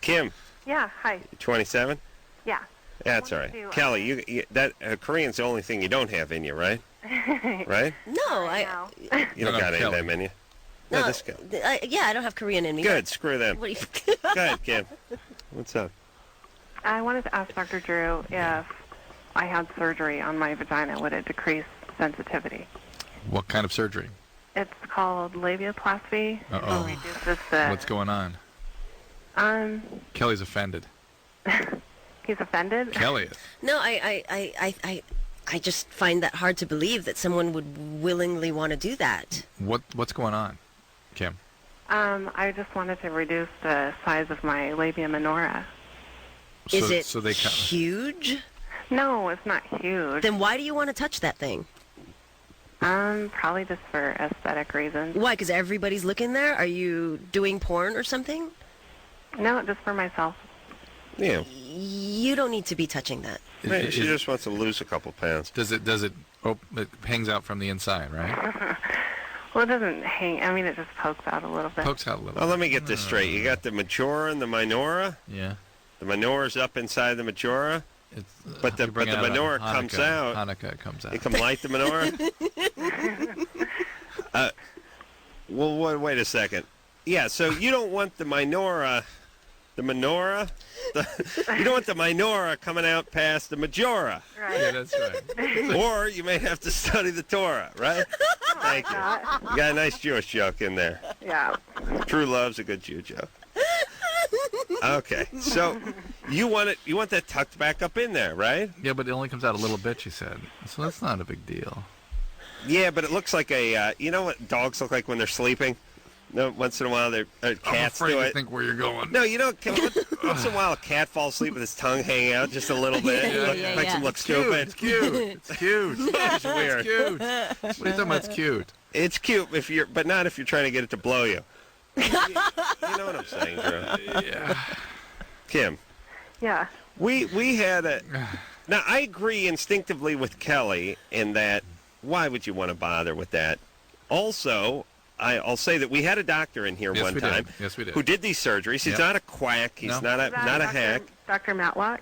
Kim, Yeah, hi. you 27? Yeah. That's all right. Kelly, you that Korean's the only thing you don't have in you, right? Right? No, You don't got any of Kelly. them in you. No, this guy. yeah, I don't have Korean in me. Good, screw them. What do you? Go ahead, Kim. What's up? I wanted to ask Dr. Drew if I had surgery on my vagina, would it decrease sensitivity? What kind of surgery? It's called labiaplasty. Uh-oh. It reduces the... What's going on? Kelly's offended. He's offended? Kelly is. No, I just find that hard to believe that someone would willingly want to do that. What's going on, Kim? I just wanted to reduce the size of my labia minora. Is it so they huge? No, it's not huge. Then why do you want to touch that thing? Probably just for aesthetic reasons. Why? Because everybody's looking there? Are you doing porn or something? No, just for myself. Yeah. You don't need to be touching that. Right, she just wants to lose a couple pounds. Does it? Oh, it hangs out from the inside, right? Well, it doesn't hang. I mean, it just pokes out a little bit. Pokes out a little. Well, let me get this straight. You got the majora and the minora? Yeah. The minora's up inside the majora? But the menorah comes out. Hanukkah comes out. You can light the menorah? Well, wait a second. Yeah, so you don't want the menorah, you don't want the menorah coming out past the majora. Right. Yeah, that's right. Or you may have to study the Torah, right? Thank you. You got a nice Jewish joke in there. Yeah. True love's a good Jew joke. Okay, so you want that tucked back up in there, right? Yeah, but it only comes out a little bit, she said. So that's not a big deal. Yeah, but it looks like a, you know what dogs look like when they're sleeping? No, once in a while, cats I'm afraid do to it. think where you're going. No, you know, once in a while, a cat falls asleep with his tongue hanging out just a little bit. Makes him look stupid. It's cute. It's cute. It's weird. It's cute. What are you talking about? It's cute. It's cute but not if you're trying to get it to blow you. You know what I'm saying, Drew? Yeah. Kim. Yeah. We had a... Now, I agree instinctively with Kelly in that why would you want to bother with that? Also, I'll say that we had a doctor in here one time Yes, we did. who did these surgeries. He's not a quack. He's not a hack. Dr. Matlock?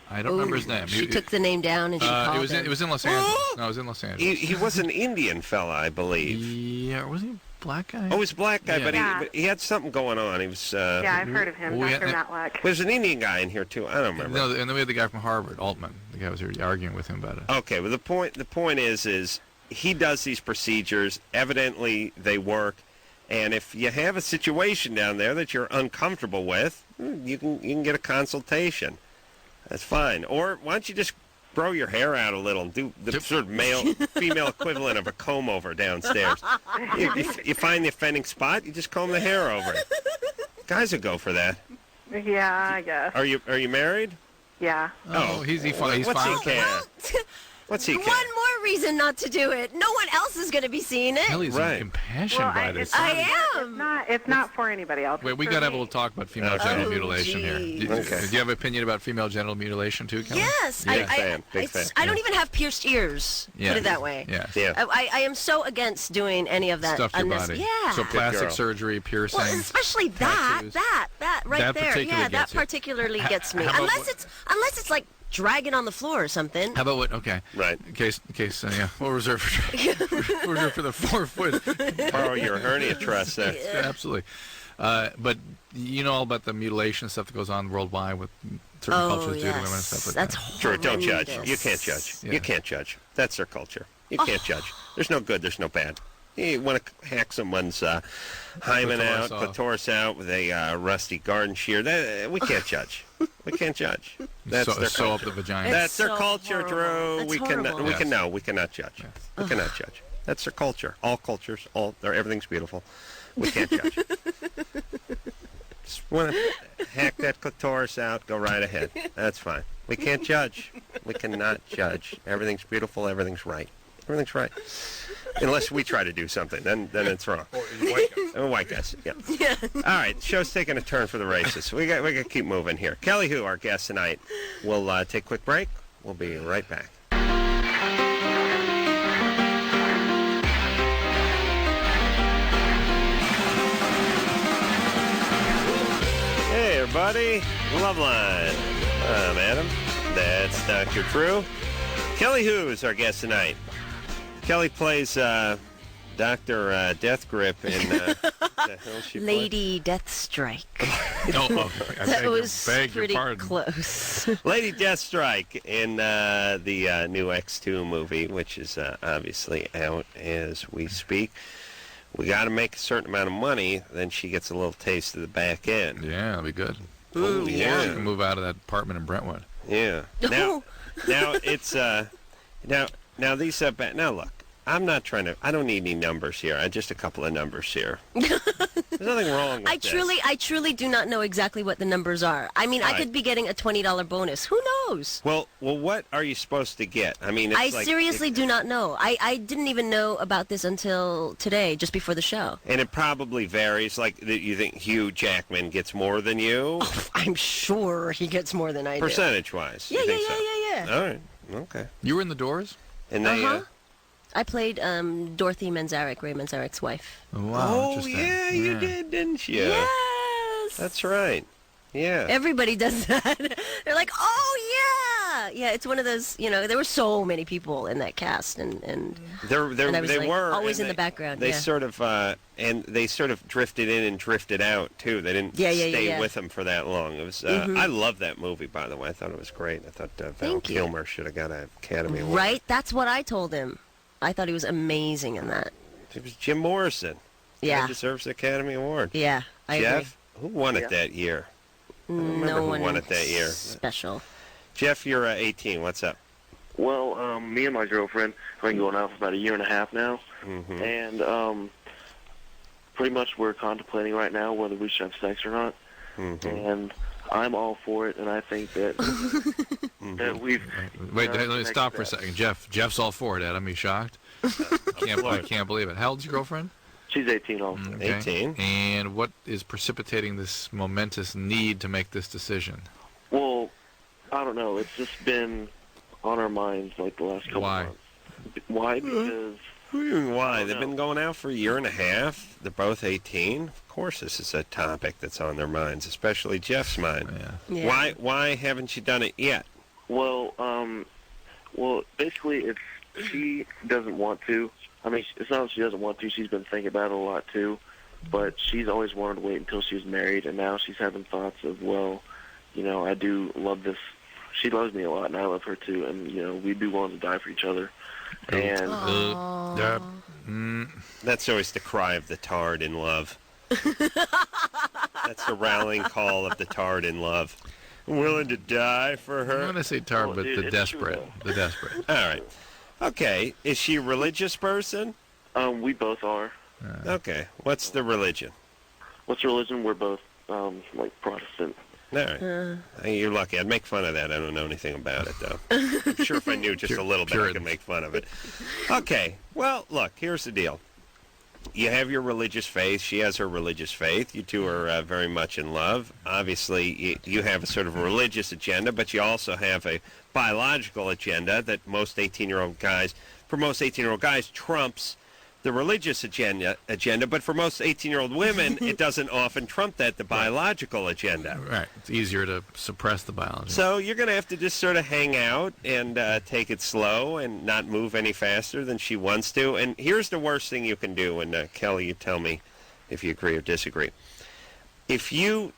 I don't remember his name. She took the name down and she called it was in Los Angeles. No, it was in Los Angeles. He was an Indian fella, I believe. Yeah, wasn't he a black guy? Oh, he was a black guy, Yeah. but he had something going on. He was... Yeah, I've heard of him, Dr. Matlock. There's an Indian guy in here, too. I don't remember. No, and then we had the guy from Harvard, Altman. The guy was here arguing with him about it. Okay, well, the point is he does these procedures. Evidently, they work. And if you have a situation down there that you're uncomfortable with, you can get a consultation. That's fine. Or why don't you just grow your hair out a little and do the sort of female equivalent of a comb over downstairs. You find the offending spot, you just comb the hair over it. Guys will go for that. Yeah, I guess. Are you married? Yeah. Oh, he's fine. What's he care? What's he care? One more reason not to do it. No one else is going to be seeing it. Kelly's impassioned by this. I am. It's not for anybody else. Wait, we got to have a little talk about female genital mutilation here. Do you have an opinion about female genital mutilation too, Kelly? Yes. Yeah. Big fan. I don't even have pierced ears. Yeah. Put it that way. Yeah. I am so against doing any of that. Stuff your body. Yeah. So plastic surgery, piercing. Well, especially that right that there. particularly Yeah, that gets you. particularly gets me. How about Unless it's like drag it on the floor or something. How about what? Okay. Right. In case, yeah. We'll reserve for the 4 foot. Borrow your hernia truss there. Yeah, absolutely. But you know all about the mutilation stuff that goes on worldwide with certain cultures do to women and stuff like That's that. Sure, don't judge. horrendous. You can't judge. Yeah. You can't judge. That's their culture. You can't judge. There's no good. There's no bad. You want to hack someone's hymen out, clitoris out with a rusty garden shear. We can't judge. We can't judge. That's their sew up culture. the vagina. That's their so culture, horrible. Drew. That's We horrible. cannot. We cannot judge. We cannot judge. That's their culture. All cultures. Everything's beautiful. We can't judge. Just want to hack that clitoris out. Go right ahead. That's fine. We can't judge. We cannot judge. Everything's beautiful. Everything's right. Everything's right. Unless we try to do something, then it's wrong. White guys. Yeah. All right, the show's taking a turn for the races. We got to keep moving here. Kelly Hu, our guest tonight. We'll take a quick break. We'll be right back. Hey, everybody. Loveline. I'm Adam. That's Dr. Drew. Kelly Hu is our guest tonight. Kelly plays Dr. Death Grip in the hell she Lady Deathstrike. That was beg your pretty pardon. close. Lady Deathstrike in the new X2 movie, which is obviously out as we speak. We got to make a certain amount of money, then she gets a little taste of the back end. Yeah, that'll be good. Oh, yeah. She can move out of that apartment in Brentwood. Yeah. Now it's now these now look. I'm not trying to. I don't need any numbers here. Just a couple of numbers here. There's nothing wrong with I truly do not know exactly what the numbers are. I mean, I could be getting a $20 bonus. Who knows? Well, what are you supposed to get? I mean, I seriously do not know. I didn't even know about this until today, just before the show. And it probably varies. Like, you think Hugh Jackman gets more than you? Oh, I'm sure he gets more than I do. Percentage-wise. Yeah. All right. Okay. You were in The Doors? And they. I played Dorothy Manzarek, Ray Manzarek's wife. Oh, wow. Oh, yeah, you did, didn't you? Yes. That's right. Yeah. Everybody does that. They're like, oh, yeah. Yeah, it's one of those, there were so many people in that cast. And they I was were. always in the background. They sort of, and they sort of drifted in and drifted out, too. They didn't stay with them for that long. It was. I love that movie, by the way. I thought it was great. I thought Val Kilmer should have got an Academy Award. Right? That's what I told him. I thought he was amazing in that. It was Jim Morrison. Yeah. He deserves the Academy Award. Yeah, I agree. Jeff, who won it that year? No one won it that year. Special. Jeff, you're 18. What's up? Well, me and my girlfriend have been going out for about a year and a half now, and pretty much we're contemplating right now whether we should have sex or not. And I'm all for it, and I think that that we've. Wait, let me stop for a second. Jeff's all for it, Adam. You shocked? I can't believe it. How old's your girlfriend? She's 18 also. Okay. 18. And what is precipitating this momentous need to make this decision? Well, I don't know. It's just been on our minds like the last couple months. Why? Because. Why? They've been going out for a year and a half. They're both 18. Of course, this is a topic that's on their minds, especially Jeff's mind. Yeah. Why haven't you done it yet? Well, basically, it's she doesn't want to. I mean, it's not that she doesn't want to. She's been thinking about it a lot too, but she's always wanted to wait until she was married, and now she's having thoughts of, well, I do love this. She loves me a lot, and I love her too, and we'd be willing to die for each other. And that's always the cry of the tarred in love. That's the rallying call of the tarred in love. I'm willing to die for her. I'm going to say tarred, but the desperate. The desperate. All right. Okay. Is she a religious person? We both are. Okay. What's the religion? What's religion? We're both like Protestant. All right. You're lucky. I'd make fun of that. I don't know anything about it, though. I'm sure if I knew just a little bit, I could make fun of it. Okay. Well, look, here's the deal. You have your religious faith. She has her religious faith. You two are very much in love. Obviously, you have a sort of religious agenda, but you also have a biological agenda that most 18-year-old guys, trumps the religious agenda, but for most 18-year-old women, it doesn't often trump that, the biological agenda. Right. It's easier to suppress the biology. So you're going to have to just sort of hang out and take it slow and not move any faster than she wants to. And here's the worst thing you can do, and Kelly, you tell me if you agree or disagree. If you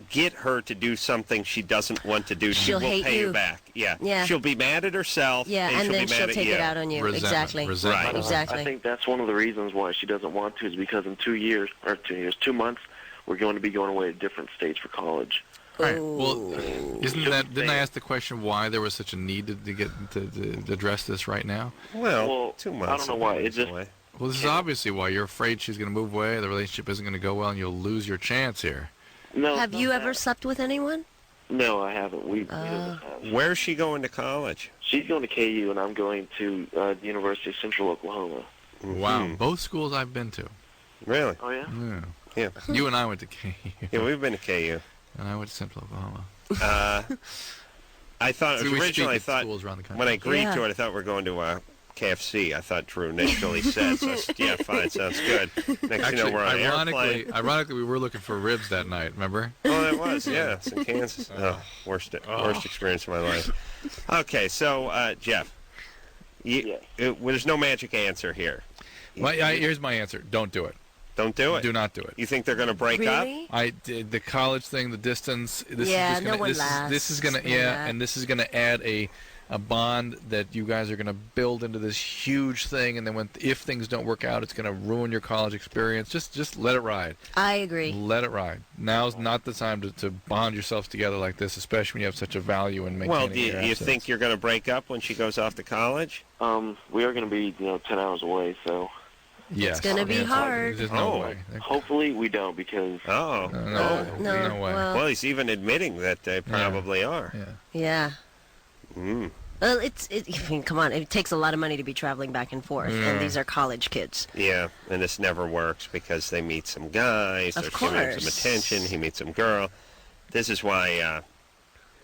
get her to do something she doesn't want to do, she will pay you back. Yeah. She'll be mad at herself. Yeah, and then she'll take it out on you. Exactly. Right. Exactly. I think that's one of the reasons why she doesn't want to, is because in 2 months, we're going to be going away to different states for college. Right. Well, didn't I ask the question why there was such a need to get to address this right now? Well, 2 months. I don't know why. It's just. Well, this is obviously why you're afraid she's going to move away, the relationship isn't going to go well, and you'll lose your chance here. No. Have you ever slept with anyone? No, I haven't. Where's she going to college? She's going to KU, and I'm going to the University of Central Oklahoma. Wow. Both schools I've been to. Really? Oh, yeah? Yeah. You and I went to KU. Yeah, we've been to KU. And I went to Central Oklahoma. I thought, originally, when I agreed to it, I thought we were going to KFC. I thought Drew initially said, so yeah, fine, sounds good. Next thing you know, we're on an airplane. Ironically, we were looking for ribs that night, remember? Oh, that was, yeah. It's in Kansas. Worst experience of my life. Okay, so, Jeff, there's no magic answer here. Here's my answer. Don't do it. Don't do it? Do not do it. You think they're going to break up? I did the college thing, the distance. This is going to and this is going to add a bond that you guys are going to build into this huge thing, and then if things don't work out, it's going to ruin your college experience. Just let it ride. I agree. Let it ride. Now's not the time to bond yourselves together like this, especially when you have such a value in maintaining your assets. Do you think you're going to break up when she goes off to college? We are going to be 10 hours away, so. Yes. It's going to be hard. There's no way. Hopefully we don't, because... No way. Well, he's even admitting that they probably are. Yeah. Well, I mean, come on. It takes a lot of money to be traveling back and forth, and these are college kids. Yeah, and this never works because they meet some guy, starts giving him some attention, he meets some girl. This is why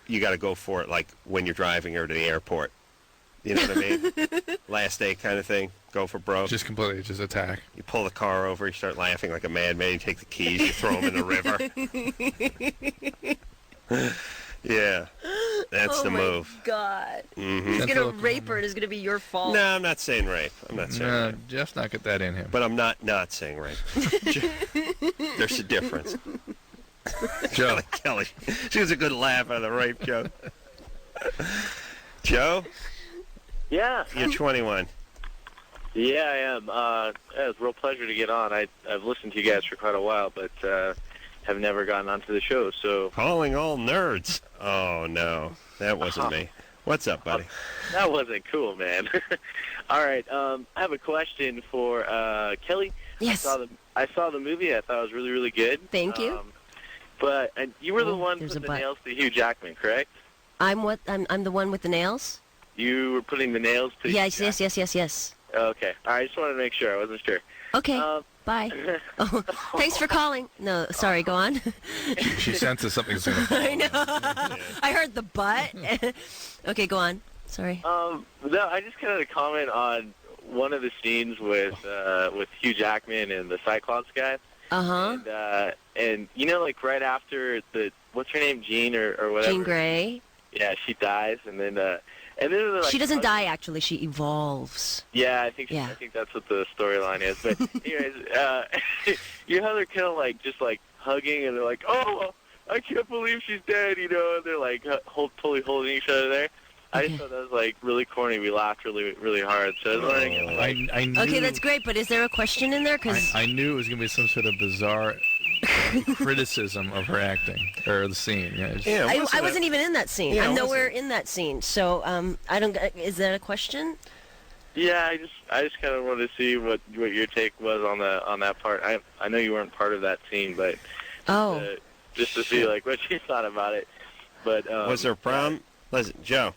you got to go for it, like when you're driving her to the airport. You know what I mean? Last day kind of thing. Go for broke. Just completely, just attack. You pull the car over, you start laughing like a madman, you take the keys, you throw them in the river. Yeah, that's the move. Oh, my God. Mm-hmm. He's going to rape her, and it's going to be your fault. No, I'm not saying rape. I'm not saying rape. Jeff's not got that in him. But I'm not saying rape. There's a difference. Joe. Kelly. She was a good laugh out of the rape joke. Joe? Yeah. You're 21. Yeah, I am. It's a real pleasure to get on. I've listened to you guys for quite a while, but have never gotten onto the show. So calling all nerds. Oh no, that wasn't me. What's up, buddy? That wasn't cool, man. All right, I have a question for Kelly. Yes. I saw the movie. I thought it was really, really good. Thank you. But you were the one putting the nails to Hugh Jackman, correct? I'm the one with the nails. You were putting the nails to. Yes. Okay. All right. I just wanted to make sure. I wasn't sure. Okay. Bye. Oh, thanks for calling. No, sorry. Go on. She senses something's going to fall. I know. I heard the butt. Okay, go on. Sorry. No, I just kind of comment on one of the scenes with Hugh Jackman and the Cyclops guy. And you know, like right after what's her name, Jean or whatever. Jean Grey. Yeah, she dies, and then like, she doesn't die. Actually, she evolves. Yeah, I think that's what the storyline is. But anyways, you know how they're kind of like just like hugging, and they're like, "Oh, I can't believe she's dead," you know, and they're like totally holding each other there. I just thought that was like really corny. We laughed really, really hard. So I was wondering. I knew, okay, that's great. But is there a question in there? Cause I knew it was going to be some sort of bizarre criticism of her acting or the scene. I wasn't even in that scene. I'm nowhere in that scene. So I don't. Is that a question? Yeah, I just kind of wanted to see what your take was on that part. I know you weren't part of that scene, but just to see like what you thought about it. But was there a problem? Listen, Joe.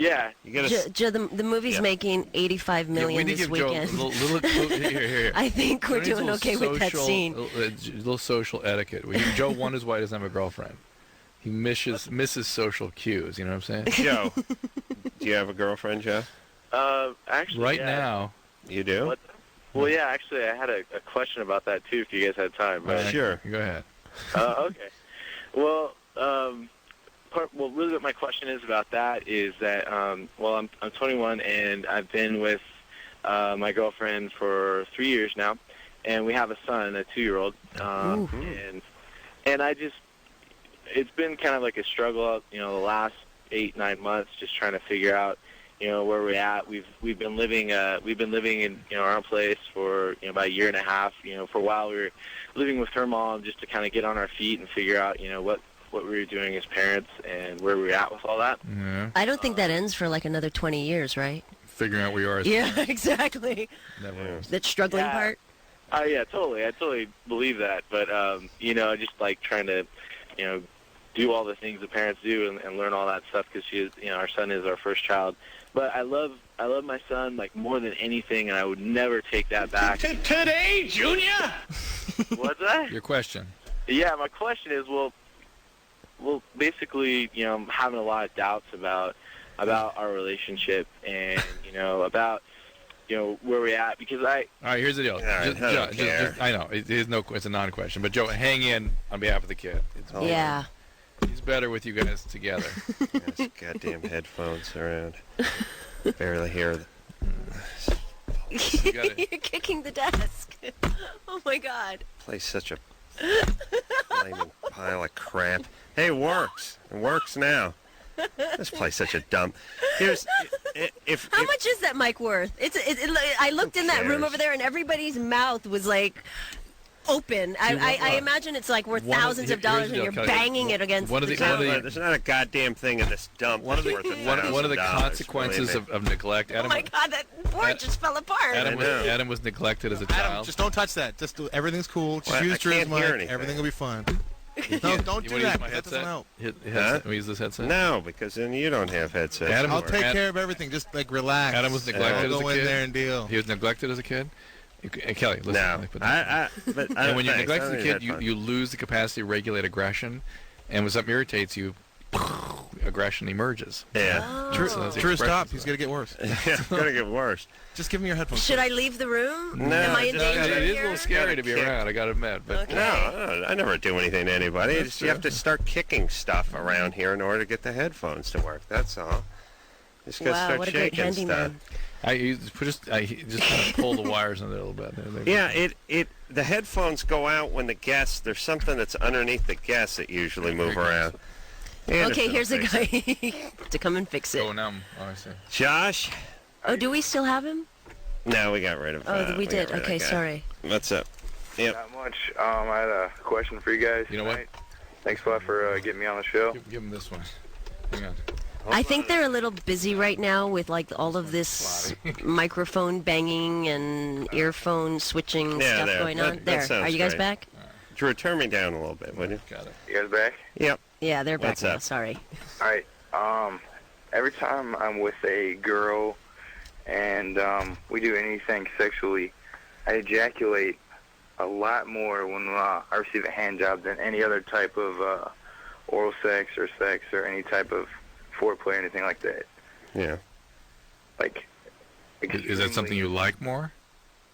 Yeah. You gotta Joe, the movie's making $85 million this weekend. Here. I think we're doing okay with that scene. A little social etiquette. Joe wonders why he doesn't have a girlfriend. He misses social cues. You know what I'm saying? Joe, do you have a girlfriend, Joe? Actually, right now. You do? What? Well, yeah, actually, I had a question about that, too, if you guys had time. Sure. Go ahead. Okay. Well, really what my question is about that is that, I'm 21, and I've been with my girlfriend for 3 years now, and we have a son, a 2-year-old. And I just, it's been kind of like a struggle, the last 8-9 months, just trying to figure out, where we're at. We've been living in our own place for about a year and a half. For a while we were living with her mom just to kind of get on our feet and figure out what we were doing as parents and where we were at with all that. Yeah. I don't think that ends for like another 20 years, right? Figuring out where you are. Yeah, exactly. Never. That struggling part. Yeah, totally. I totally believe that. But just like trying to, do all the things that parents do and learn all that stuff because our son is our first child. But I love my son like more than anything, and I would never take that back. Today, Junior. What's that? Your question. Yeah, my question is, well, basically, I'm having a lot of doubts about our relationship and about where we're at because All right, here's the deal. Right, I know it's a non-question, but Joe, hang in on behalf of the kid. Yeah. He's better with you guys together. Yes, goddamn headphones around. Barely hear them. You're kicking the desk. Oh my God. Play such a flaming pile of crap. Hey, it works. It works now. This place such a dump. How much is that mic worth? I looked in that room over there, and everybody's mouth was like open. I imagine it's like worth thousands of dollars, and you're banging it against. There's not a goddamn thing in this dump. One of the consequences of neglect. Adam, oh my God, that board just fell apart. Adam was neglected as a child. Just don't touch that. Just do everything's cool. Just use Drew's mic. Everything will be fine. No, don't do that. That doesn't help. Can we use this headset? No, because then you don't have headsets. I'll take care of everything. Just like relax. Adam was neglected as a kid. Go in there and deal. He was neglected as a kid. Kelly, listen. No, and when you're neglected as a kid, you lose the capacity to regulate aggression, and when something irritates you, aggression emerges. Yeah. Oh. Drew, stop. He's gonna get worse. It's gonna get worse. Just give him your headphones. Should I leave the room? No. Am I in danger it is here? a little scary to be around, I gotta admit. But Okay. No, I never do anything to anybody. You have to start kicking stuff around here in order to get the headphones to work. That's all. Just gotta start what a great shaking stuff. handyman. I just kind of pull the wires in there a little bit. Yeah, the headphones go out when there's something that's underneath the guests that usually move around. Okay, here's a guy to come and fix it. Oh, now I see. Josh? Oh, do we still have him? No, we got rid of him. We did. Okay, sorry. What's up? Yep. Not much. I had a question for you guys. You know what? Thanks a lot for getting me on the show. Give him this one. Hang on. I think they're a little busy right now with like all of this microphone banging and earphone switching stuff going on. Are you guys back? Drew, turn me down a little bit, would you? Got it. You guys back? Yep. Yeah, they're back What's now. up? Sorry. All right. Every time I'm with a girl and we do anything sexually, I ejaculate a lot more when I receive a hand job than any other type of oral sex or any type of foreplay or anything like that. Yeah. Like, is that something you like more?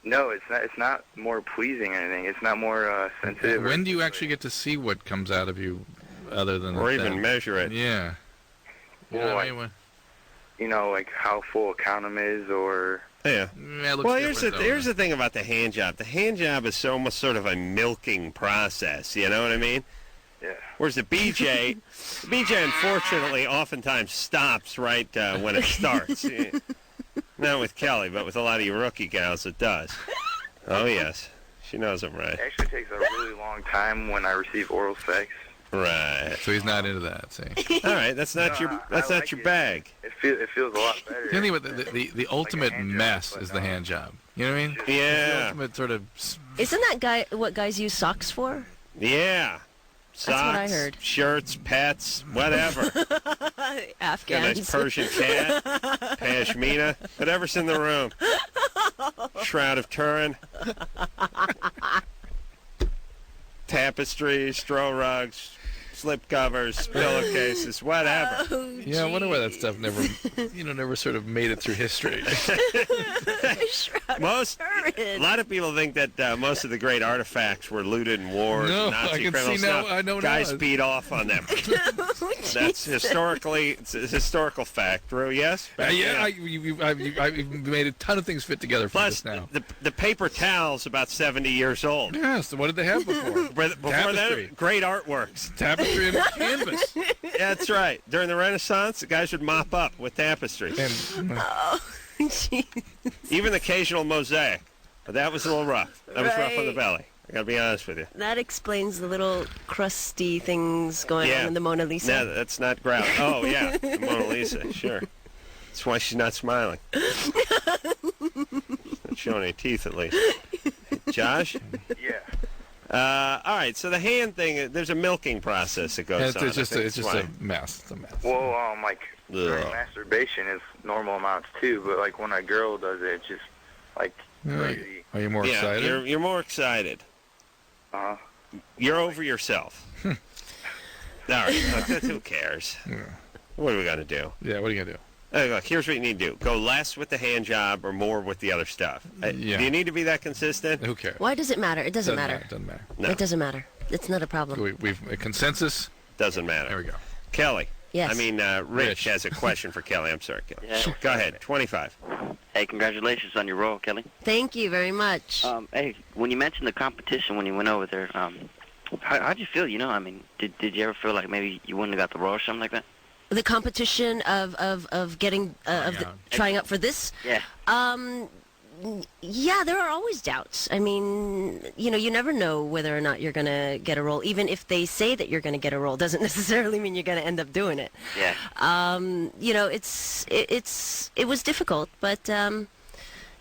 No, it's not. It's not more pleasing or anything. It's not more sensitive. When do you actually get to see what comes out of you, other than or even measure it? Yeah. Well, like how full a condom is, or yeah. Well, here's the thing about the hand job. The hand job is almost sort of a milking process. You know what I mean? Yeah. Whereas the BJ unfortunately oftentimes stops right when it starts. Not with Kelly, but with a lot of you rookie gals, it does. Oh yes, she knows I'm right. It actually takes a really long time when I receive oral sex. Right. So he's not into that. See. All right, that's not your bag. It feels a lot better. The only the ultimate mess is the hand job. You know what I mean? Yeah. The ultimate sort of. Isn't that what guys use socks for? Yeah. Socks, that's what I heard. Shirts, pets, whatever. Afghans. A nice Persian cat, pashmina, whatever's in the room. Shroud of Turin. Tapestries, straw rugs, slip covers, pillowcases, whatever. Oh, yeah, I wonder why that stuff never sort of made it through history. A lot of people think that most of the great artifacts were looted in wars. No, Nazi I can criminals. see now. I know guys now. beat off on them. That's it's a historical fact. Drew, yes? I've made a ton of things fit together for Plus, this now. the paper towel's about 70 years old. Yes, what did they have before? Before Tapestry. that, great artworks. Tapestry and canvas. That's right. During the Renaissance, the guys would mop up with tapestry. Oh, jeez. Even the occasional mosaic. But that was a little rough. That was rough on the belly. I got to be honest with you. That explains the little crusty things going on in the Mona Lisa. No, that's not grout. Oh, yeah, the Mona Lisa, sure. That's why she's not smiling. Not showing any teeth, at least. Josh? Yeah. All right, so the hand thing, there's a milking process that goes on. It's just a mess. It's a mess. Well, during masturbation is normal amounts too, but like when a girl does it, it's just like crazy. Are you more excited? You're more excited. Uh-huh. You're over yourself. All right, who cares? Yeah. What are we going to do? Yeah, what are you going to do? Hey, look, here's what you need to do. Go less with the hand job or more with the other stuff. Do you need to be that consistent? Who cares? Why does it matter? It doesn't matter. It doesn't matter. No. It doesn't matter. It's not a problem. We've a consensus? Doesn't matter. There we go. Kelly. Yes. I mean, Rich has a question for Kelly. I'm sorry, Kelly. Yeah. Go ahead. 25. Hey, congratulations on your role, Kelly. Thank you very much. Hey, when you mentioned the competition when you went over there, how'd you feel? I mean, did you ever feel like maybe you wouldn't have got the role or something like that? The competition of getting trying out for this. Yeah. Yeah, there are always doubts. I mean, you never know whether or not you're going to get a role. Even if they say that you're going to get a role, doesn't necessarily mean you're going to end up doing it. Yeah. It was difficult, but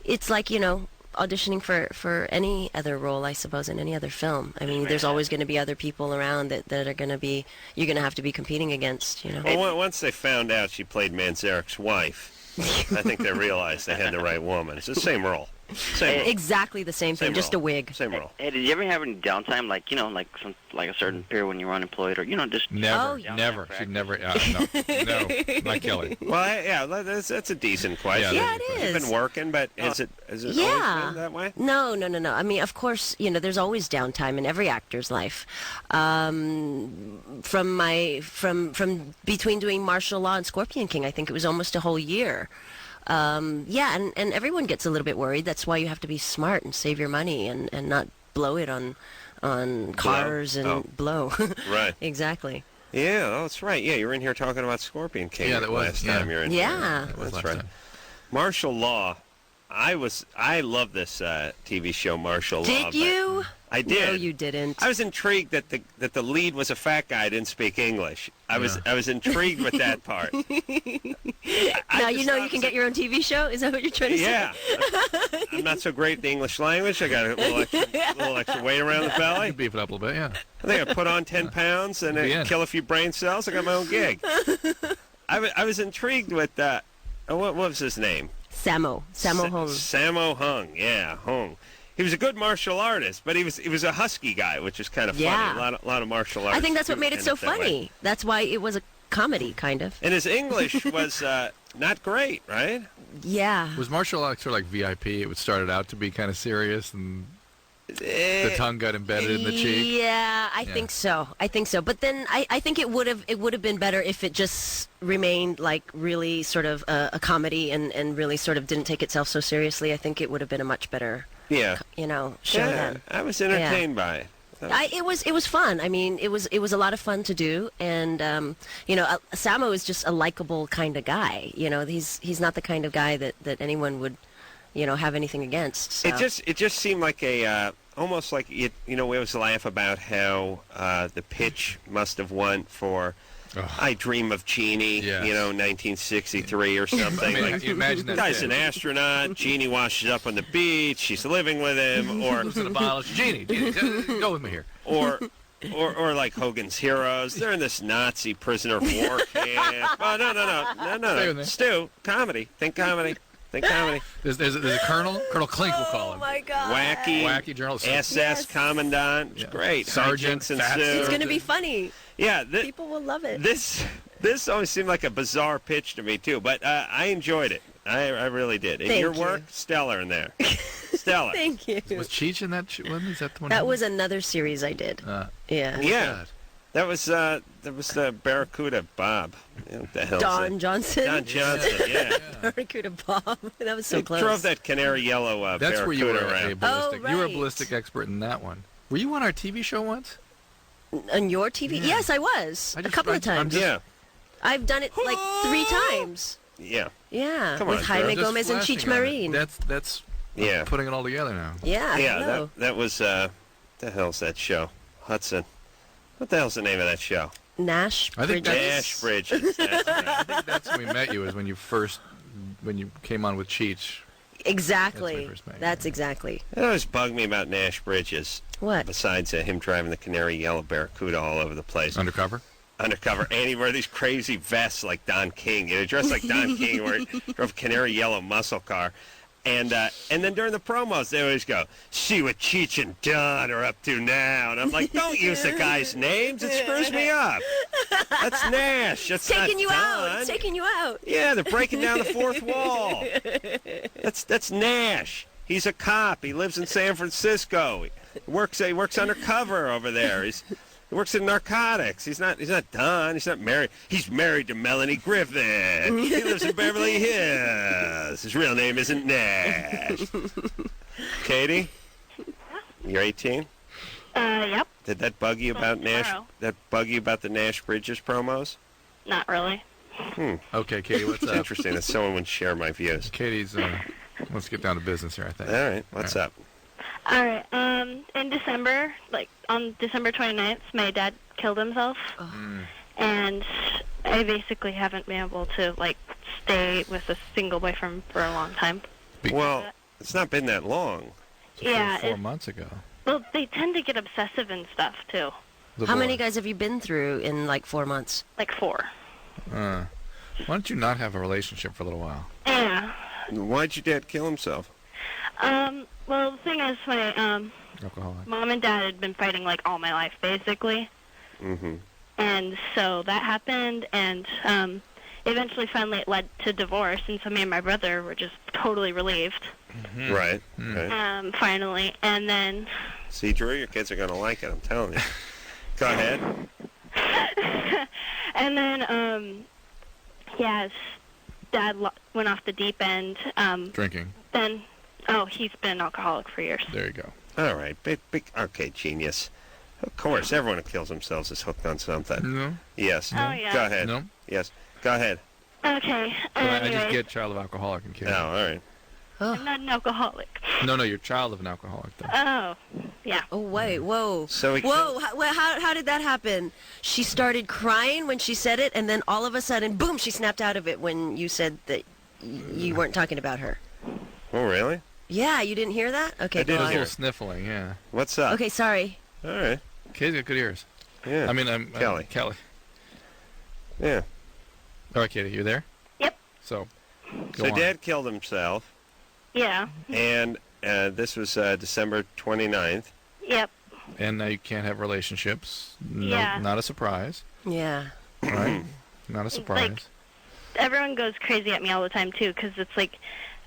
it's like, auditioning for any other role, I suppose, in any other film. I mean, there's always going to be other people around that are going to be, you're going to have to be competing against, Well, once they found out she played Manzarek's wife, I think they realized they had the right woman. It's the same role. Exactly the same thing, just a wig. Same role. Hey, did you ever have any downtime, like a certain period when you were unemployed, or just never? She'd never. No, not Kelly. Well, yeah, that's a decent question. Yeah, it is. You've been working, but is it always been that way? No. I mean, of course, there's always downtime in every actor's life. From between doing Martial Law and Scorpion King, I think it was almost a whole year. And everyone gets a little bit worried. That's why you have to be smart and save your money and not blow it on cars and blow. Right. Exactly. Yeah, that's right. Yeah, you were in here talking about Scorpion King last time you were in here. Yeah. That's right. Martial Law. I love this TV show, Martial Law. Did you? I did. No, you didn't. I was intrigued that the lead was a fat guy, didn't speak English. I was intrigued with that part. Now you can get your own TV show. Is that what you're trying to say? Yeah. I'm not so great at the English language. I got a little extra weight around the belly. You beef it up a little bit, yeah. I think I put on 10 pounds and kill a few brain cells. I got my own gig. I was intrigued with what was his name? Sammo Hung. Sammo Hung, yeah, Hung. He was a good martial artist, but he was a husky guy, which is kind of funny. Yeah. A lot of martial artists. I think that's what made it so funny. That's why it was a comedy, kind of. And his English was not great, right? Yeah. Was martial arts sort of like VIP? It started out to be kind of serious, and the tongue got embedded in the cheek. Yeah, I think so. But then I think it would have been better if it just remained like really sort of a comedy and really sort of didn't take itself so seriously. I think it would have been a much better show then. I was entertained by it. It was fun. I mean, it was a lot of fun to do, and Sammo is just a likable kind of guy. He's not the kind of guy that anyone would have anything against. So. It just seemed like almost like we always laugh about how the pitch must have won for I Dream of Jeannie, 1963 or something. Like, imagine that. Guy's an astronaut. Jeannie washes up on the beach. She's living with him. Or lives in a bottle. Jeannie, go with me here. Or like Hogan's Heroes. They're in this Nazi prisoner of war camp. Oh, no. Stu, comedy. Think comedy. There's a Colonel Klink, we'll call him. Oh my God. Wacky journalist. SS Commandant. It's great. Sergeant. It's going to be funny. Yeah. People will love it. This always seemed like a bizarre pitch to me, too. But I enjoyed it. I really did. And your work, stellar in there. Stella. Thank you. Was Cheech in that one? Is that the one? That was another series I did. Yeah. Yeah. That was the Barracuda Bob. You know, what the hell's Don that? Johnson. Don Johnson, yeah. Barracuda Bob. That was so He close. drove that canary yellow That's Barracuda where you were around. a ballistic. Oh, You were a right. ballistic expert in that one. Were you on our TV show once? On your TV? Yeah. Yes, I was. A couple of times. Yeah. I've done it like 3 times. Yeah. Yeah. Come with on, Jaime girl. Gomez and Cheech Marin. That's Yeah. putting it all together now. Yeah. Yeah, hello. that was, the hell's that show? Hudson. What the hell's the name of that show? Nash I think Bridges. Nash Bridges. That's right. I think that's when we met you. Is when you came on with Cheech. Exactly. That's my first That's exactly. It always bugged me about Nash Bridges. What? Besides him driving the canary yellow Barracuda all over the place. Undercover? Undercover. And he wore these crazy vests like Don King. He dressed like Don King, where he drove a canary yellow muscle car. And then during the promos, they always go, see what Cheech and Don are up to now. And I'm like, don't use the guys' names. It screws me up. That's Nash. That's Taking not you Don. out. It's taking you out. Yeah, they're breaking down the fourth wall. That's Nash. He's a cop. He lives in San Francisco. He works undercover over there. He works in narcotics. He's not Don. He's not married. He's married to Melanie Griffin. He lives in Beverly Hills. His real name isn't Nash. Katie, you're 18? Yep. Did that bug you about Nash? tomorrow. That bug you about the Nash Bridges promos? Not really. Okay, Katie, what's It's up? interesting that someone would share my views. Katie's. Let's get down to business here. I think. All right, what's up? All right. In December, like on December 29th, my dad killed himself, and I basically haven't been able to like stay with a single boyfriend for a long time. Well, it's not been that long. Yeah. 4 months ago. Well, they tend to get obsessive and stuff too. How many guys have you been through in like 4 months? Like 4. Why don't you not have a relationship for a little while? Yeah. Why'd your dad kill himself? Well, the thing is, my Alcoholic. mom and dad had been fighting like all my life, basically. Mm-hmm. And so that happened, and eventually, finally, it led to divorce. And so me and my brother were just totally relieved. Mm-hmm. Right. Right. Finally, and then. See, Drew, your kids are going to like it, I'm telling you. Go ahead. And then, yeah, his dad went off the deep end. Drinking. Then, he's been an alcoholic for years. There you go. All right. Big, okay, genius. Of course, everyone who kills themselves is hooked on something. No. Yes. Oh, yeah. Go ahead. No. Yes. Go ahead. Okay. I just Anyways, get child of alcoholic and Katie. Oh, all right. I'm not an alcoholic. No, you're child of an alcoholic, though. Oh, yeah. Oh, wait, whoa. So whoa, how did that happen? She started crying when she said it, and then all of a sudden, boom, she snapped out of it when you said that you weren't talking about her. Oh, really? Yeah, you didn't hear that? Okay, I go did on. A little sniffling, yeah. What's up? Okay, sorry. All right. Katie's got good ears. Yeah. I mean, I'm Kelly. Kelly. Yeah. All right, Katie, you there? Yep. So, So Dad killed himself, Yeah. and this was December 29th. Yep. And now you can't have relationships. No, Yeah. Not a surprise. Yeah. Right? Not a surprise. Like, everyone goes crazy at me all the time, too, because it's like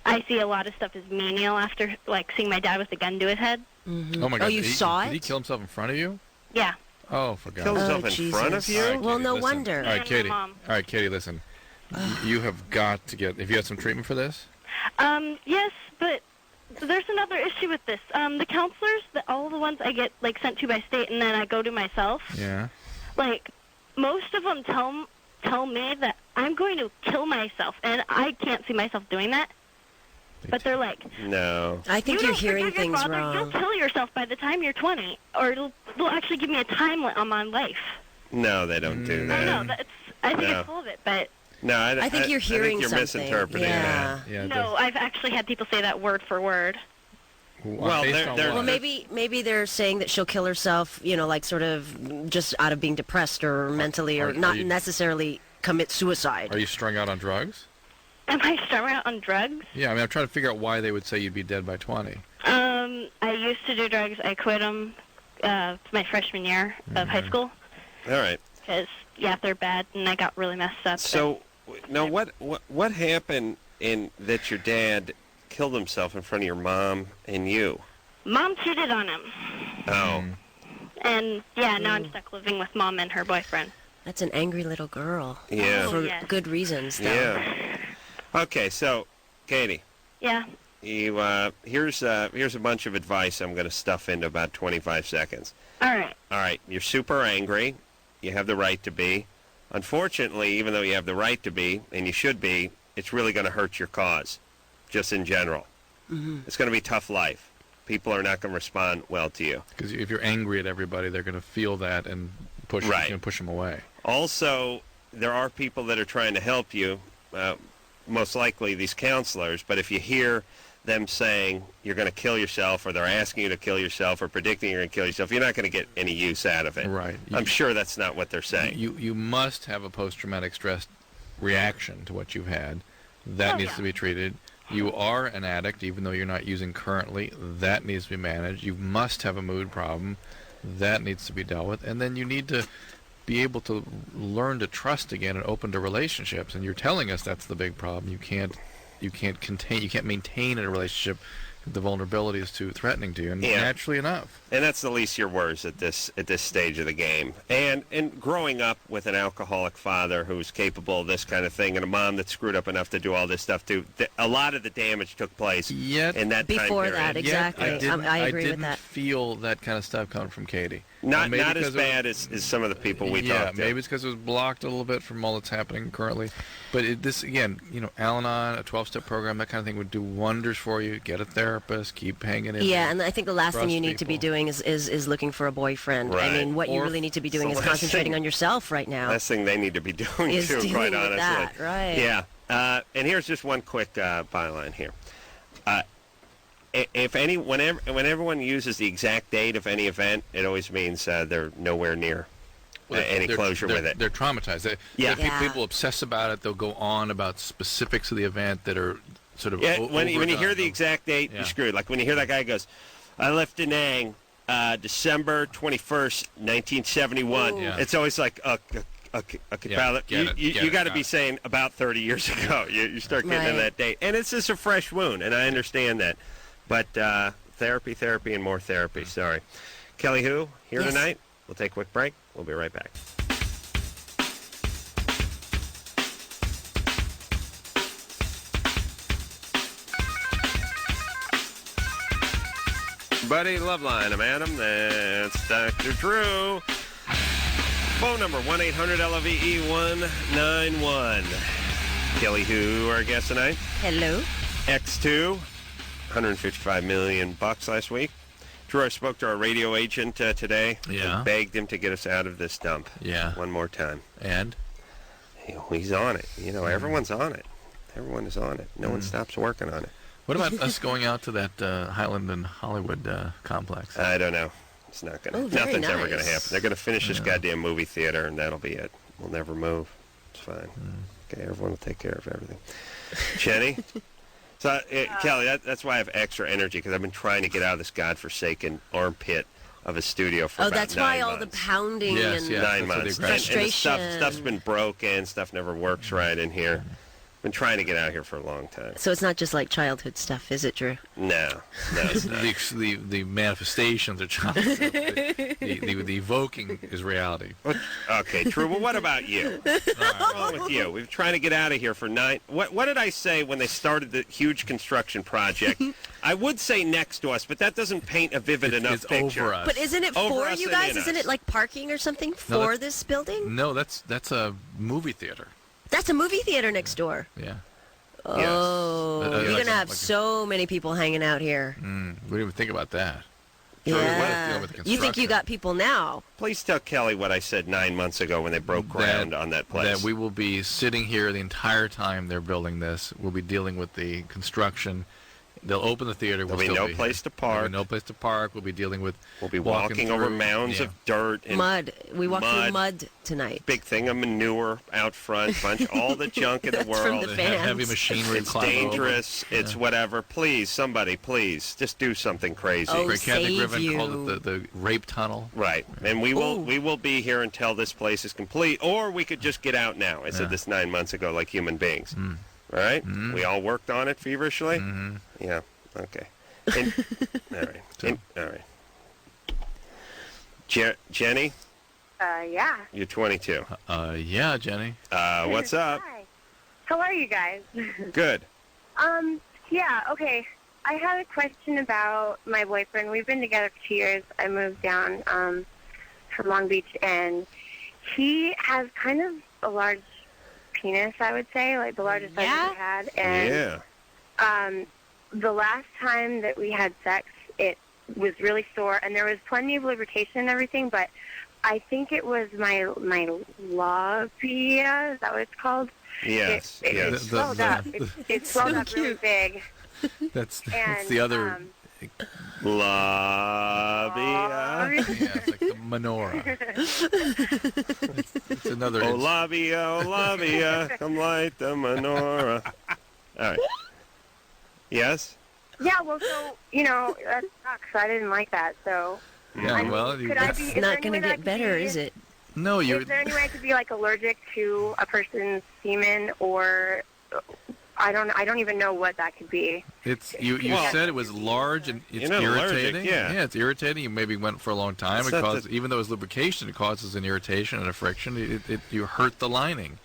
I see a lot of stuff as menial after, like, seeing my dad with a gun to his head. Mm-hmm. Oh, my God. you saw Did he it? kill himself in front of you? Yeah. Oh, for God's Killed sake. himself in front of you? All right, Well, Katie, no listen. wonder. All right, And my Katie. mom. All right, Katie, listen. You have got to get... Have you had some treatment for this? Yes, but there's another issue with this. The counselors, all the ones I get, like, sent to by state and then I go to myself, Yeah. like, most of them tell me that I'm going to kill myself, and I can't see myself doing that. But they're like, No. I think you you're don't hearing forgive your things father, wrong. You'll kill yourself by the time you're 20, or they'll actually give me a time limit on my life. No, they don't do that. I know, I think No. it's full of it, but No, I think you're hearing you're something. misinterpreting Yeah. that. Yeah. no, I've actually had people say that word for word. Well, based they're- on they're- what? Well, maybe they're saying that she'll kill herself, like sort of just out of being depressed or mentally, or are not you- necessarily commit suicide. Are you strung out on drugs? Am I strung out on drugs? Yeah, I mean, I'm trying to figure out why they would say you'd be dead by 20. I used to do drugs. I quit them my freshman year of high school All right. because, yeah, they're bad, and I got really messed up. So, now what happened in that your dad killed himself in front of your mom and you? Mom cheated on him. Oh. And, now I'm stuck living with Mom and her boyfriend. That's an angry little girl. Yeah. For good reasons, though. Yeah. Okay, so, Katie. Yeah. You here's a bunch of advice I'm going to stuff into about 25 seconds. All right. All right. You're super angry. You have the right to be. Unfortunately, even though you have the right to be, and you should be, it's really going to hurt your cause, just in general. Mm-hmm. It's going to be a tough life. People are not going to respond well to you. Because if you're angry at everybody, they're going to feel that and push them away. Also, there are people that are trying to help you, most likely these counselors, but if you hear them saying you're going to kill yourself, or they're asking you to kill yourself, or predicting you're going to kill yourself, you're not going to get any use out of it. Right. I'm sure that's not what they're saying. You must have a post-traumatic stress reaction to what you've had. That needs to be treated. You are an addict, even though you're not using currently. That needs to be managed. You must have a mood problem. That needs to be dealt with. And then you need to be able to learn to trust again and open to relationships. And you're telling us that's the big problem. You can't maintain a relationship if the vulnerability is too threatening to you, and naturally enough. And that's the least of your worries at this stage of the game. And growing up with an alcoholic father who's capable of this kind of thing, and a mom that's screwed up enough to do all this stuff too, a lot of the damage took place in that time period. Before that, exactly. I agree with that. I didn't feel that kind of stuff coming from Katie. Not as bad as some of the people we talked to. Maybe it's because it was blocked a little bit from all that's happening currently. But this, again, Al-Anon, a 12-step program, that kind of thing would do wonders for you. Get a therapist, keep hanging in. Yeah, and I think the last thing you need to be doing is looking for a boyfriend. Right. I mean, what you really need to be doing is concentrating on yourself right now. Last thing they need to be doing, is too, quite honestly. That, right. Yeah. And here's just one quick byline here. Whenever everyone uses the exact date of any event, it always means they're nowhere near any closure with it. They're traumatized. People obsess about it. They'll go on about specifics of the event that are sort of when you hear the exact date, you're screwed. Like when you hear that guy goes, I left Da Nang December 21st, 1971. It's always like, you got to be saying about 30 years ago. You start getting in that date. And it's just a fresh wound, and I understand that. But therapy, and more therapy. Sorry. Kelly Who here tonight. We'll take a quick break. We'll be right back. Buddy Loveline, I'm Adam. That's Dr. Drew. Phone number 1-800-LOVE-191. Kelly Who, our guest tonight. Hello. X2. $155 million last week. Drew, I spoke to our radio agent today and begged him to get us out of this dump one more time. And? He's on it. Everyone's on it. Everyone is on it. No one stops working on it. What about us going out to that Highland and Hollywood complex? I don't know. It's not going to. Nothing's ever going to happen. They're going to finish this goddamn movie theater, and that'll be it. We'll never move. It's fine. Okay, everyone will take care of everything. Jenny? So, Kelly, that's why I have extra energy, because I've been trying to get out of this godforsaken armpit of a studio for about 9 months. Oh, that's why all the pounding and 9 months. Frustration. And stuff's been broken. Stuff never works right in here. Been trying to get out here for a long time. So it's not just like childhood stuff, is it, Drew? No, it's not. the manifestations are childhood. the evoking is reality. Okay, Drew. Well, what about you? What's wrong with you? We've been trying to get out of here for 9. What did I say when they started the huge construction project? I would say next to us, but that doesn't paint a vivid enough picture. Over us. But isn't it for you guys? Isn't it like parking or something for this building? No, that's a movie theater. That's a movie theater next door. Yeah. Oh, you're going to have so many people hanging out here. We didn't even think about that. Yeah. You think you got people now. Please tell Kelly what I said 9 months ago when they broke ground on that place. That we will be sitting here the entire time they're building this. We'll be dealing with the construction. They'll open the theater. There'll be no place to park. There'll be no place to park. We'll be dealing with. We'll be walking over mounds of dirt and mud. We walked through mud tonight. Big thing of manure out front. All the junk in the world. From the fans. Heavy machinery. It's dangerous. Over. It's whatever. Please, somebody, please, just do something crazy. Oh, Kathy Griffin called it the rape tunnel. Right, and we will be here until this place is complete, or we could just get out now. I said this 9 months ago, like human beings. right? We all worked on it feverishly. Yeah. Okay. And, all right. All right. Jenny, Yeah. you're 22. Yeah, Jenny. What's up? Hi. How are you guys? Good. Yeah, okay. I had a question about my boyfriend. We've been together for 2 years. I moved down from Long Beach, and he has kind of a large penis, I would say, like the largest I've ever had. And the last time that we had sex, it was really sore, and there was plenty of lubrication and everything, but I think it was my labia. Is that what it's called? Yes. It swelled up. It swelled up really big. That's And, the other labia. Yeah, it's like the menorah. It's another. Oh labia, come light the menorah. All right. Yes. Yeah, well, so, that sucks. I didn't like that, so. Yeah, I mean, well, it's not going to get better, is it? No, Is there any way I could be like allergic to a person's semen, or I don't even know what that could be. It's you said it was large and it's not irritating. allergic, yeah. It's irritating. You maybe went for a long time. It's It not causes, even though it's lubrication, it causes an irritation and a friction. You hurt the lining.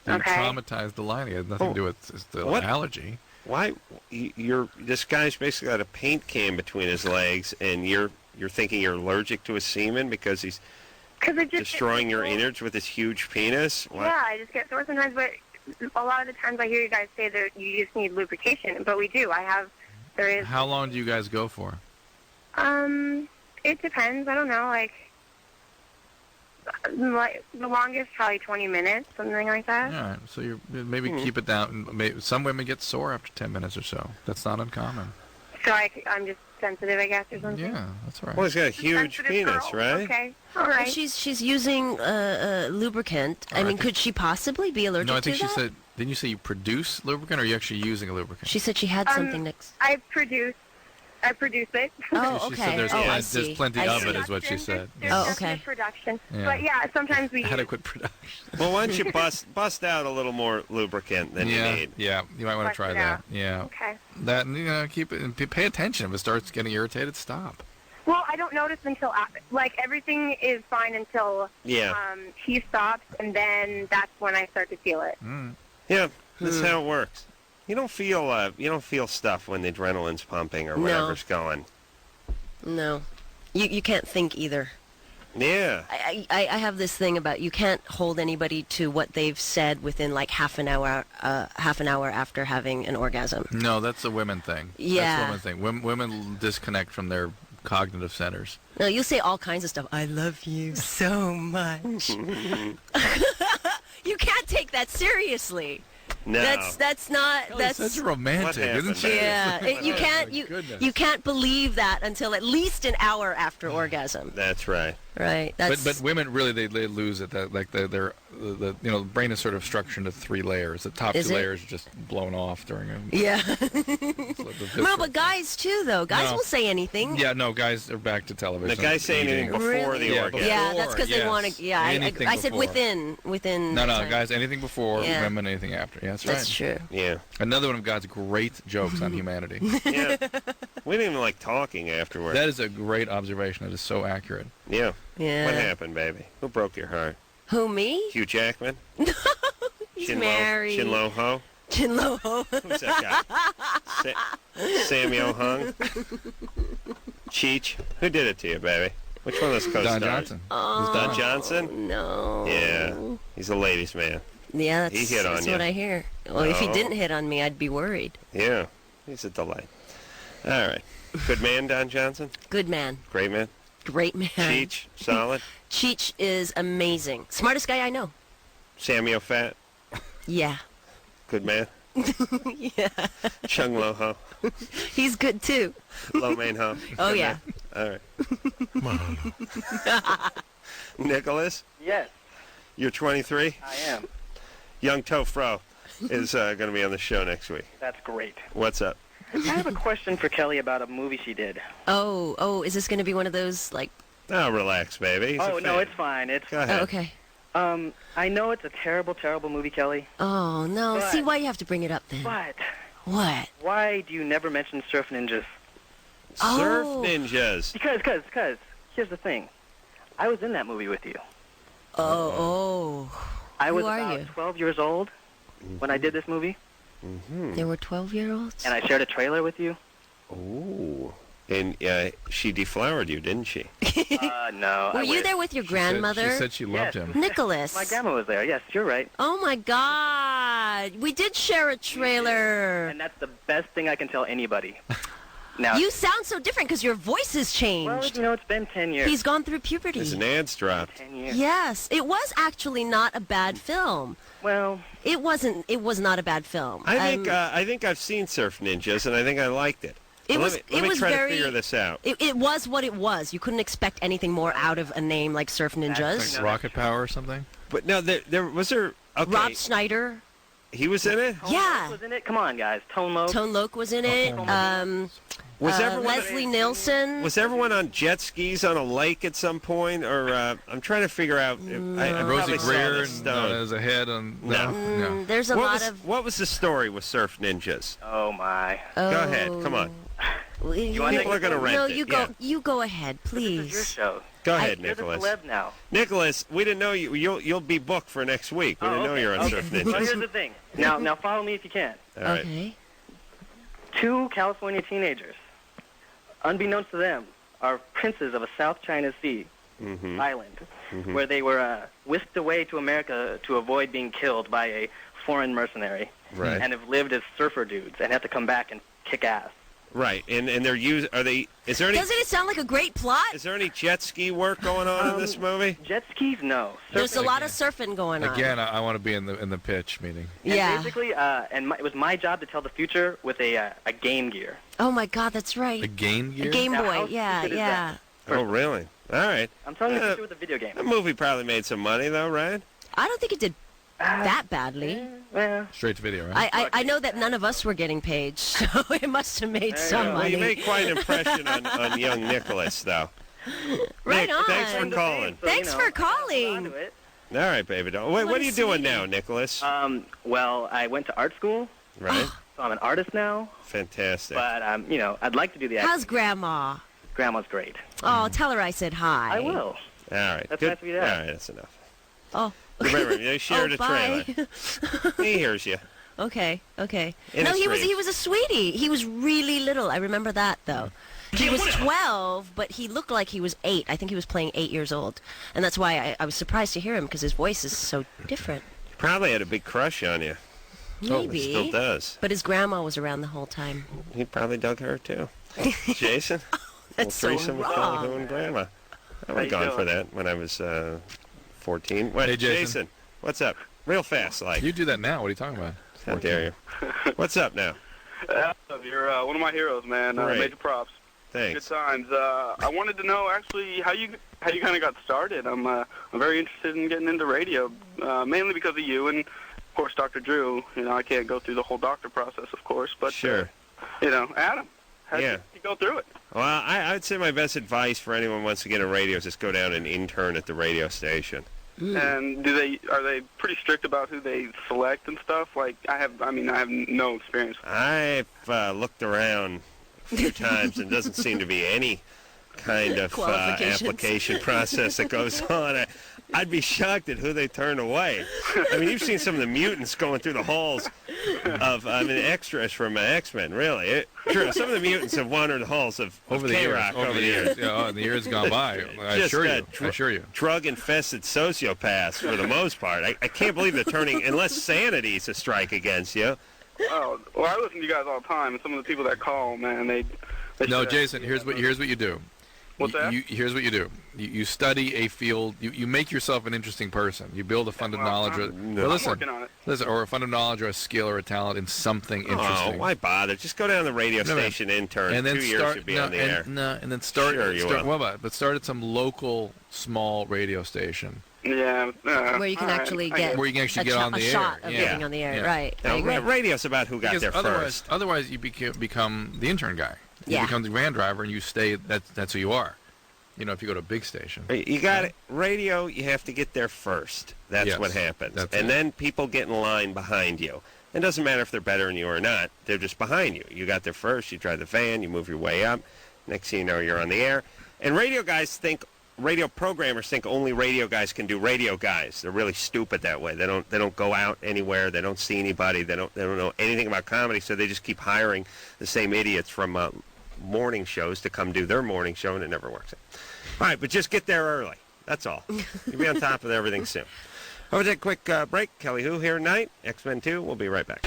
You traumatized the lining. It has nothing to do with the allergy. Why? This guy's basically got a paint can between his legs, and you're thinking you're allergic to his semen because he's destroying your innards with his huge penis? What? Yeah, I just get sore sometimes, but a lot of the times I hear you guys say that you just need lubrication, but we do. There is. How long do you guys go for? It depends. I don't know, like the longest probably 20 minutes, something like that. All right, so you maybe keep it down. Some women get sore after 10 minutes or so. That's not uncommon. So I'm just sensitive, I guess, or something. Yeah, that's all right. Well, he's got a huge penis, right? Okay, all right. She's using lubricant. I mean, could she possibly be allergic to that? No, I think she said. Didn't you say you produce lubricant, or are you actually using a lubricant? She said she had something next. I produce it. Oh, okay. She said there's plenty of it, is what she said. There's definite production. Yeah. But yeah, sometimes we adequate production. Well, why don't you bust out a little more lubricant than you need? Yeah, you might want to try that. Yeah. Okay. That, keep it and pay attention. If it starts getting irritated, stop. Well, I don't notice until everything is fine until he stops, and then that's when I start to feel it. Yeah, that's how it works. You don't feel stuff when the adrenaline's pumping or whatever's going. No, you can't think either. Yeah. I have this thing about you can't hold anybody to what they've said within like half an hour after having an orgasm. No, that's a women thing. Yeah. That's a women thing. Women disconnect from their cognitive centers. No, you'll say all kinds of stuff. I love you so much. You can't take that seriously. No. That's not. That's such romantic, isn't she? Yeah, you can't believe that until at least an hour after orgasm. That's right. Right. But women really they lose it. That like the brain is sort of structured into 3 layers. The top 2 layers are just blown off during a yeah. No, but guys too though. Guys will say anything. Yeah, no, guys are back to television. The guys say anything before the orgasm. Yeah, that's because they want to. Yeah, I said within. No, guys, anything before, women anything after. Yeah, that's true. Yeah. Another one of God's great jokes on humanity. Yeah. We didn't even like talking afterwards. That is a great observation. That is so accurate. Yeah. Yeah. What happened, baby? Who broke your heart? Who, me? Hugh Jackman? He's married. Chinlo Ho? Chinlo Ho. Who's that guy? Samuel Hung? Cheech? Who did it to you, baby? Which one of those co-stars? Don Johnson. Oh, Don Johnson? No. Yeah. He's a ladies' man. Yeah, he hit on that's you. what I hear. Well, if he didn't hit on me, I'd be worried. Yeah. He's a delight. All right. Good man, Don Johnson? Good man. Great man? Great man. Cheech? Solid? Cheech is amazing. Smartest guy I know. Samuel Fat? Yeah. Good man? Yeah. Chung Lo Ho? He's good too. Lo Mein Ho? Oh, Good yeah. Man? All right. Nicholas? Yes. You're 23? I am. Young Tofro is going to be on the show next week. That's great. What's up? I have a question for Kelly about a movie she did. Oh, is this going to be one of those, like... Oh, relax, baby. He's a no, fan. it's fine. Go ahead. Oh, okay. I know it's a terrible, terrible movie, Kelly. Oh, no. But- See why you have to bring it up then. But What? why do you never mention Surf Ninjas? Surf Oh. Ninjas. Because, here's the thing. I was in that movie with you. Oh. I was Who are about you? 12 years old when I did this movie, There were 12-year-olds? and I shared a trailer with you. Ooh. And she deflowered you, didn't she? No. Were you there with your grandmother? She said she loved Yes. him. Nicholas. My grandma was there. Yes, you're right. Oh, my God. We did share a trailer. And that's the best thing I can tell anybody. Now, You sound so different because your voice has changed. well, it's been 10 years. He's gone through puberty. There's an ads dropped. 10 years. Yes, it was actually not a bad film. Well, It wasn't. It was not a bad film. I think I've seen Surf Ninjas, and I think I liked it. It was. Let me was try very. to figure this out. It was what it was. You couldn't expect anything more out of a name like Surf Ninjas. Like Rocket Power or something? But no, there was there. Okay, Rob Schneider. he was in it. Yeah. was in it? Come on, guys. Tone Loc. Tone Loc was in it. Was everyone Leslie Nielsen. Was everyone on jet skis on a lake at some point, or I'm trying to figure out. I Rosie probably saw Greer this stone. as a head on. No. There's a what lot was, of. What was the story with Surf Ninjas? Oh, my. Oh. Go ahead, come on. You want People are going to rent No, it. you go. yeah. You go ahead, This is your please. show. Go ahead, You're the Nicholas. celeb now. Nicholas, we didn't know you. You'll be booked for next week. We didn't know you were on Surf Well, here's Ninjas. the thing. Now follow me if you can. All right. Okay. 2 California teenagers, unbeknownst to them, are princes of a South China Sea island, where they were whisked away to America to avoid being killed by a foreign mercenary, Right. and have lived as surfer dudes and have to come back and kick ass. Right, and they're Are they? Is there any? Doesn't it sound like a great plot? Is there any jet ski work going on in this movie? Jet skis, no. There's a lot of surfing going on. Again, I want to be in the pitch meeting. And Yeah. basically, it was my job to tell the future with a Game Gear. Oh my God, that's right. A Game Gear? A Game Now, Boy. how Yeah, stupid is yeah. Oh, really? All right. I'm telling you the future with a video game. The movie probably made some money, though, right? I don't think it did that badly. Straight to video, right? I know that none of us were getting paid, so it must have made some Well, money. you made quite an impression on young Nicholas, though. Right Nick, on. thanks for calling. Thanks for calling. All right, baby doll. Wait, what are you doing now, Nicholas? Well, I went to art school. Right. So I'm an artist now. Fantastic. But I'd like to do the acting. How's Grandma? Grandma's great. Oh, tell her I said hi. I will. All right. That's good. nice of you to All ask. right, that's enough. Oh. Remember, they shared Oh, a bye. trailer. He hears you. Okay. In No, his he dreams. was a sweetie. He was really little. I remember that though. He was 12, but he looked like he was 8. I think he was playing 8 years old, and that's why I was surprised to hear him because his voice is so different. He probably had a big crush on you. Maybe. He still does. But his grandma was around the whole time. He probably dug her too. Jason. That's so threesome with Kelly wrong. and Grandma. I How would you have gone for doing? that when I was 14. What, Hey, Jason. What's up? Real fast, like. You do that now. What are you talking about? How dare you? What's up now? You're one of my heroes, man. Great. Major props. Thanks. Good times. I wanted to know actually how you kind of got started. I'm very interested in getting into radio, mainly because of you and of course Dr. Drew. You know, I can't go through the whole doctor process, of course, but Sure. Adam, how Yeah. did you go through it? Well, I'd say my best advice for anyone who wants to get in radio is just go down and intern at the radio station. And are they pretty strict about who they select and stuff? Like I have no experience. I've looked around a few times and doesn't seem to be any kind of Qualifications. application process that goes on. I'd be shocked at who they turn away. I mean, you've seen some of the mutants going through the halls of, extras from X-Men, really. True, some of the mutants have wandered the halls of Over the years. K-Rock Over the years. Yeah, the years gone by. I Just, assure you. Drug-infested sociopaths, for the most part. I can't believe they're turning, unless sanity's a strike against you. Oh, well, I listen to you guys all the time, and some of the people that call, man, they No, should- Jason. Here's what you do. What's that? Here's what you do. You study a field. You make yourself an interesting person. You build a fund of knowledge. I'm listen, working on it. listen, or a fund of knowledge, or a skill, or a talent in something interesting. Oh, why bother? Just go down to the radio No, man. station intern. And then 2 years start. you'll be no, on the and, air. No, and then start. Sure you start will. what about? But start at some local small radio station. Yeah. Where you can actually get Where you can actually get on the a air. shot of Yeah. getting on the air. Yeah. Right. I Now, agree. radio's about who got Because there otherwise, first. otherwise you become the intern guy. You Yeah. become the van driver, and you stay. That's who you are. if you go to a big station. You got it. Radio, you have to get there first. That's what happens. And then people get in line behind you. It doesn't matter if they're better than you or not. They're just behind you. You got there first. You drive the van. You move your way up. Next thing you know, you're on the air. And radio programmers think only radio guys can do radio guys. They're really stupid that way. They don't go out anywhere. They don't see anybody. They don't know anything about comedy. So they just keep hiring the same idiots from morning shows to come do their morning show, and it never works out. All right, but just get there early. That's all. You'll be on top of everything soon. I'll take a quick break. Kelly Hu here tonight. X-Men 2. We'll be right back.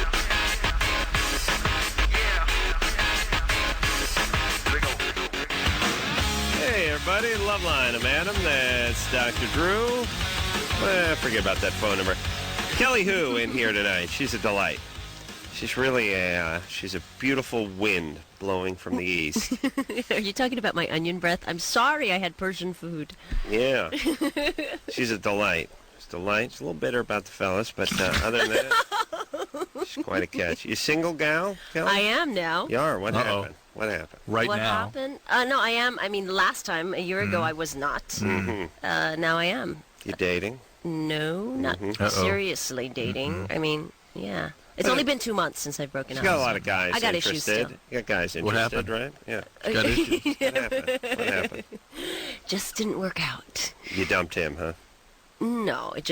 Hey, everybody. Loveline. I'm Adam. That's Dr. Drew. Forget about that phone number. Kelly Hu in here tonight. She's a delight. She's really she's a beautiful wind blowing from the east. Are you talking about my onion breath? I'm sorry I had Persian food. Yeah. She's a delight. She's a little bitter about the fellas, but other than that, she's quite a catch. You single gal, Kelly? I am now. You are? What happened? What happened? What happened? No, I am. I mean, last time, a year ago, I was not. Now I am. You dating? No, not seriously dating. I mean, yeah. It's only been 2 months since I've broken up. You got a lot of guys I got interested. issues still. You got guys interested, What happened? right? Yeah. Got issues. What happened? Just didn't work out. You dumped him, huh? No, it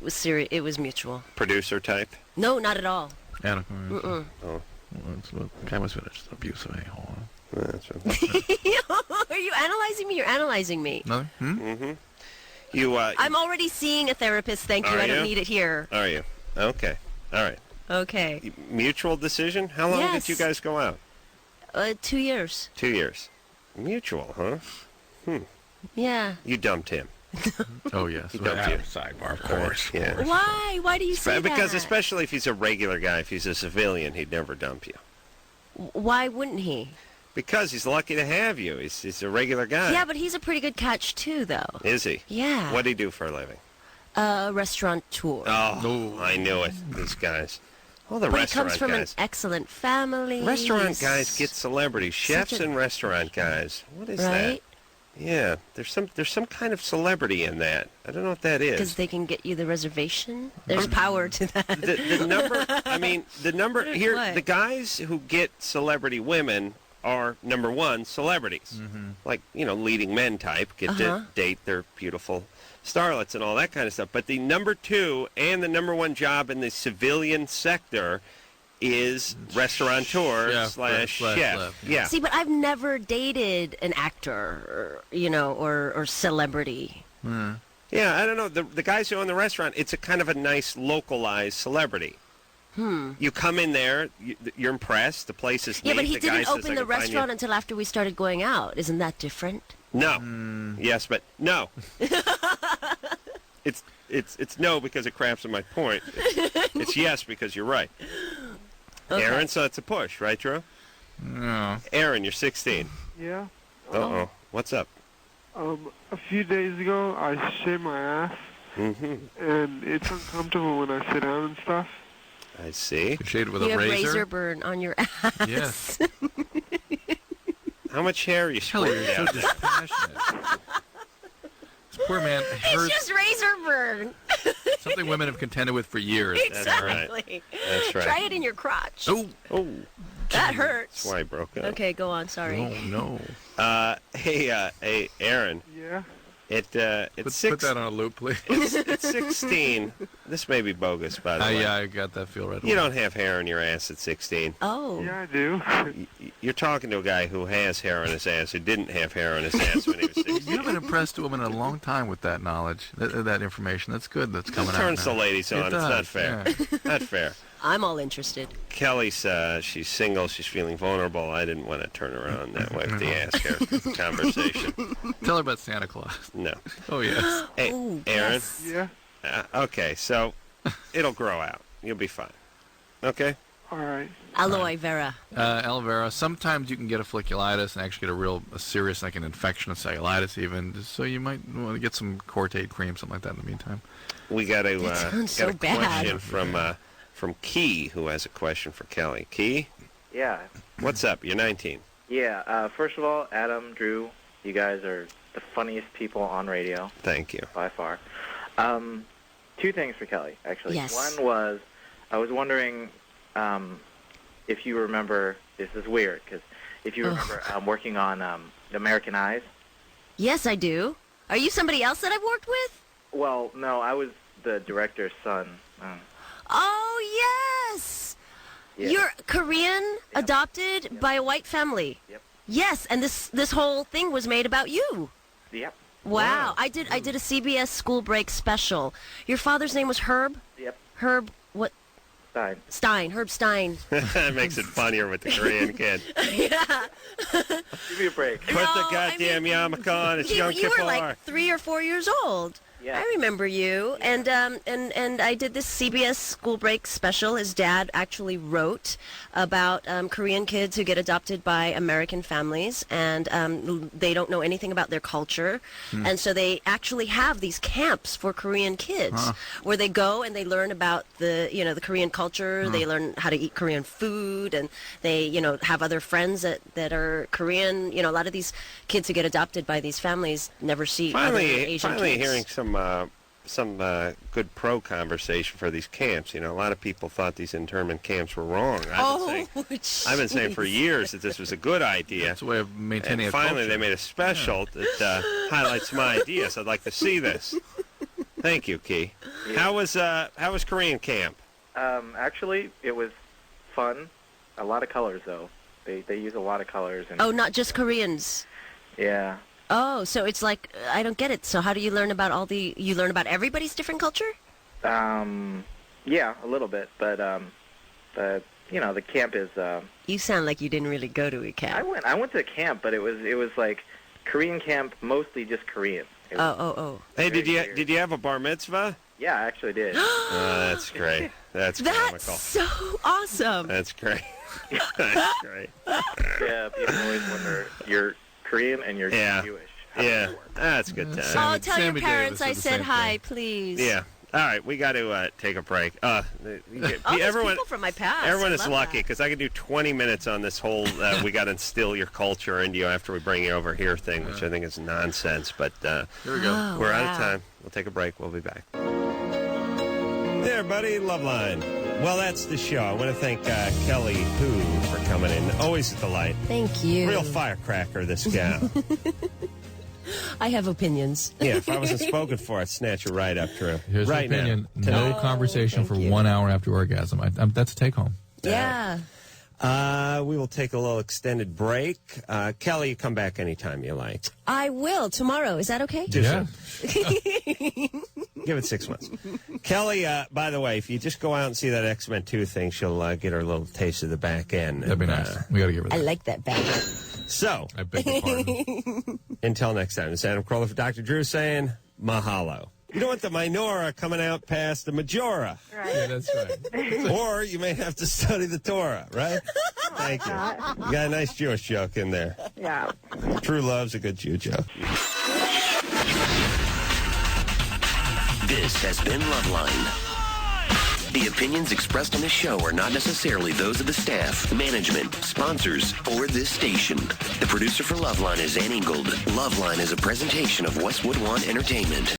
was serious. It was mutual. Producer type? No, not at all. Anna. Mm-mm. Oh. Guy must have been just abusive anyhow. That's right. Are you analyzing me? You're analyzing me. Nothing? Mm-hmm. You, I'm already seeing a therapist. Thank you. I don't need it here. Are you? Okay. All right. Okay. Mutual decision? How long did you guys go out? 2 years. 2 years. Mutual, huh? Yeah. You dumped him. Oh, yes. He dumped you. Sidebar, of course. Yeah. Why? Why do you say that? Because especially if he's a regular guy, if he's a civilian, he'd never dump you. Why wouldn't he? Because he's lucky to have you. He's a regular guy. Yeah, but he's a pretty good catch, too, though. Is he? Yeah. What do he do for a living? Restaurateur. Oh, I knew it. These guys. All the but he restaurant comes from guys. an excellent family. Restaurant guys get celebrities. Chefs and restaurant guys. What is that? Yeah, there's some kind of celebrity in that. I don't know what that is. Because they can get you the reservation. There's power to that. The number here. What? The guys who get celebrity women are number one celebrities, like leading men type get to date their beautiful starlets and all that kind of stuff. But the number two and the number one job in the civilian sector is restaurateur slash chef. Yeah. See, but I've never dated an actor, or celebrity. Yeah, I don't know. The guys who own the restaurant, it's a kind of a nice localized celebrity. You come in there, you're impressed. The place is neat. Yeah, but he the guy didn't open the restaurant until after we started going out. Isn't that different? No. Yes, but no. It's no because it cramps in my point. It's yes because you're right. Okay. Aaron, so it's a push, right, Drew? No. Aaron, you're 16. Yeah. Uh-oh. What's up? A few days ago, I shaved my ass, and it's uncomfortable when I sit down and stuff. I see. You shaved with you a have razor? razor burn on your ass. Yes. How much hair are you squirting You're so out? dispassionate. This poor man It's just razor burn. something women have contended with for years. Exactly. That's right. Try it in your crotch. Oh. That hurts. That's why I broke up. Okay, go on. Sorry. No. Hey, Aaron. Yeah. It's Put that on a loop, please. It's 16. This may be bogus, by the way. Yeah, I got that feel right away. You don't have hair in your ass at 16. Oh. Yeah, I do. You're talking to a guy who has hair on his ass who didn't have hair on his ass when he was 16. You haven't impressed a woman in a long time with that knowledge, that information. That's good. That's coming out. Turns the ladies on. It It's not does, fair. yeah. Not fair. I'm all interested. Kelly's she's single. She's feeling vulnerable. I didn't want to turn around that way with the ass hair conversation. Tell her about Santa Claus. No. Oh, yes. Hey, Ooh, Aaron. yes. Yeah. Okay, so it'll grow out. You'll be fine. Okay? All right. Aloe vera. Aloe vera. Sometimes you can get a folliculitis and actually get a serious, like an infection of cellulitis even. So you might want to get some Cortade cream, something like that in the meantime. We got a so question from Key, who has a question for Kelly. Key? Yeah. What's up? You're 19. Yeah. First of all, Adam, Drew, you guys are the funniest people on radio. Thank you. By far. Two things for Kelly, actually. Yes. One was, I was wondering if you remember, this is weird, because if you remember working on American Eyes. Yes, I do. Are you somebody else that I've worked with? Well, no, I was the director's son. Oh, yes! Yeah. You're Korean, adopted by a white family. Yep. Yes, and this whole thing was made about you. Yep. Wow. I did a CBS school break special. Your father's name was Herb? Yep. Herb what? Stein. Herb Stein. That makes it funnier with the Korean kid. Yeah. Give me a break. Put the goddamn yarmulke on. It's Yom You Kippur. were like 3 or 4 years old. Yeah. I remember you, and I did this CBS school break special. His dad actually wrote about Korean kids who get adopted by American families, and they don't know anything about their culture, and so they actually have these camps for Korean kids where they go and they learn about the Korean culture. They learn how to eat Korean food, and they have other friends that are Korean. A lot of these kids who get adopted by these families never see other Asian kids. Finally hearing some good pro conversation for these camps. A lot of people thought these internment camps were wrong. I've been saying for years that this was a good idea. It's a way of maintaining and finally they made a special that highlights my ideas. I'd like to see this. Thank you, Key. Yeah. How was Korean camp? Actually, it was fun. A lot of colors, though. They use a lot of colors. And, Oh, not just Koreans. Yeah. Oh, so it's like, I don't get it. So how do you learn about you learn about everybody's different culture? Yeah, a little bit, but the camp is. You sound like you didn't really go to a camp. I went to a camp, but it was like Korean camp, mostly just Korean. Oh. Hey, did you have a bar mitzvah? Yeah, I actually did. That's great. That's comical. So awesome. That's great. That's great. Yeah, people always wonder, you're Korean and you're Jewish. Yeah, that's good time. Oh, tell your parents I said hi, please. Yeah. All right, we got to take a break. There's people from my past. Everyone I is love lucky that. because I could do 20 minutes on this whole we got to instill your culture into you after we bring you over here thing, which I think is nonsense. But here we go. We're out of time. We'll take a break. We'll be back. Hey, everybody. Loveline. Well, that's the show. I want to thank Kelly Hu for coming in. Always a delight. Thank you. Real firecracker, this gal. I have opinions. Yeah, if I wasn't spoken for, I'd snatch her right up, Drew. Here's right the opinion. now. No conversation for 1 hour after orgasm. That's a take home. Yeah. We will take a little extended break. Kelly, you come back anytime you like. I will tomorrow. Is that okay? Yeah. Give it 6 months. Kelly, by the way, if you just go out and see that X-Men 2 thing, she'll get her little taste of the back end. That'd be nice. We got to get rid of I that. like that back. So, I beg your pardon. Until next time, it's Adam Carolla for Dr. Drew saying mahalo. You don't want the minora coming out past the majora. Right. Yeah, that's right. Or you may have to study the Torah, right? Thank you. You got a nice Jewish joke in there. Yeah. True love's a good Jew joke. This has been Loveline. The opinions expressed on this show are not necessarily those of the staff, management, sponsors, or this station. The producer for Loveline is Ann Ingold. Loveline is a presentation of Westwood One Entertainment.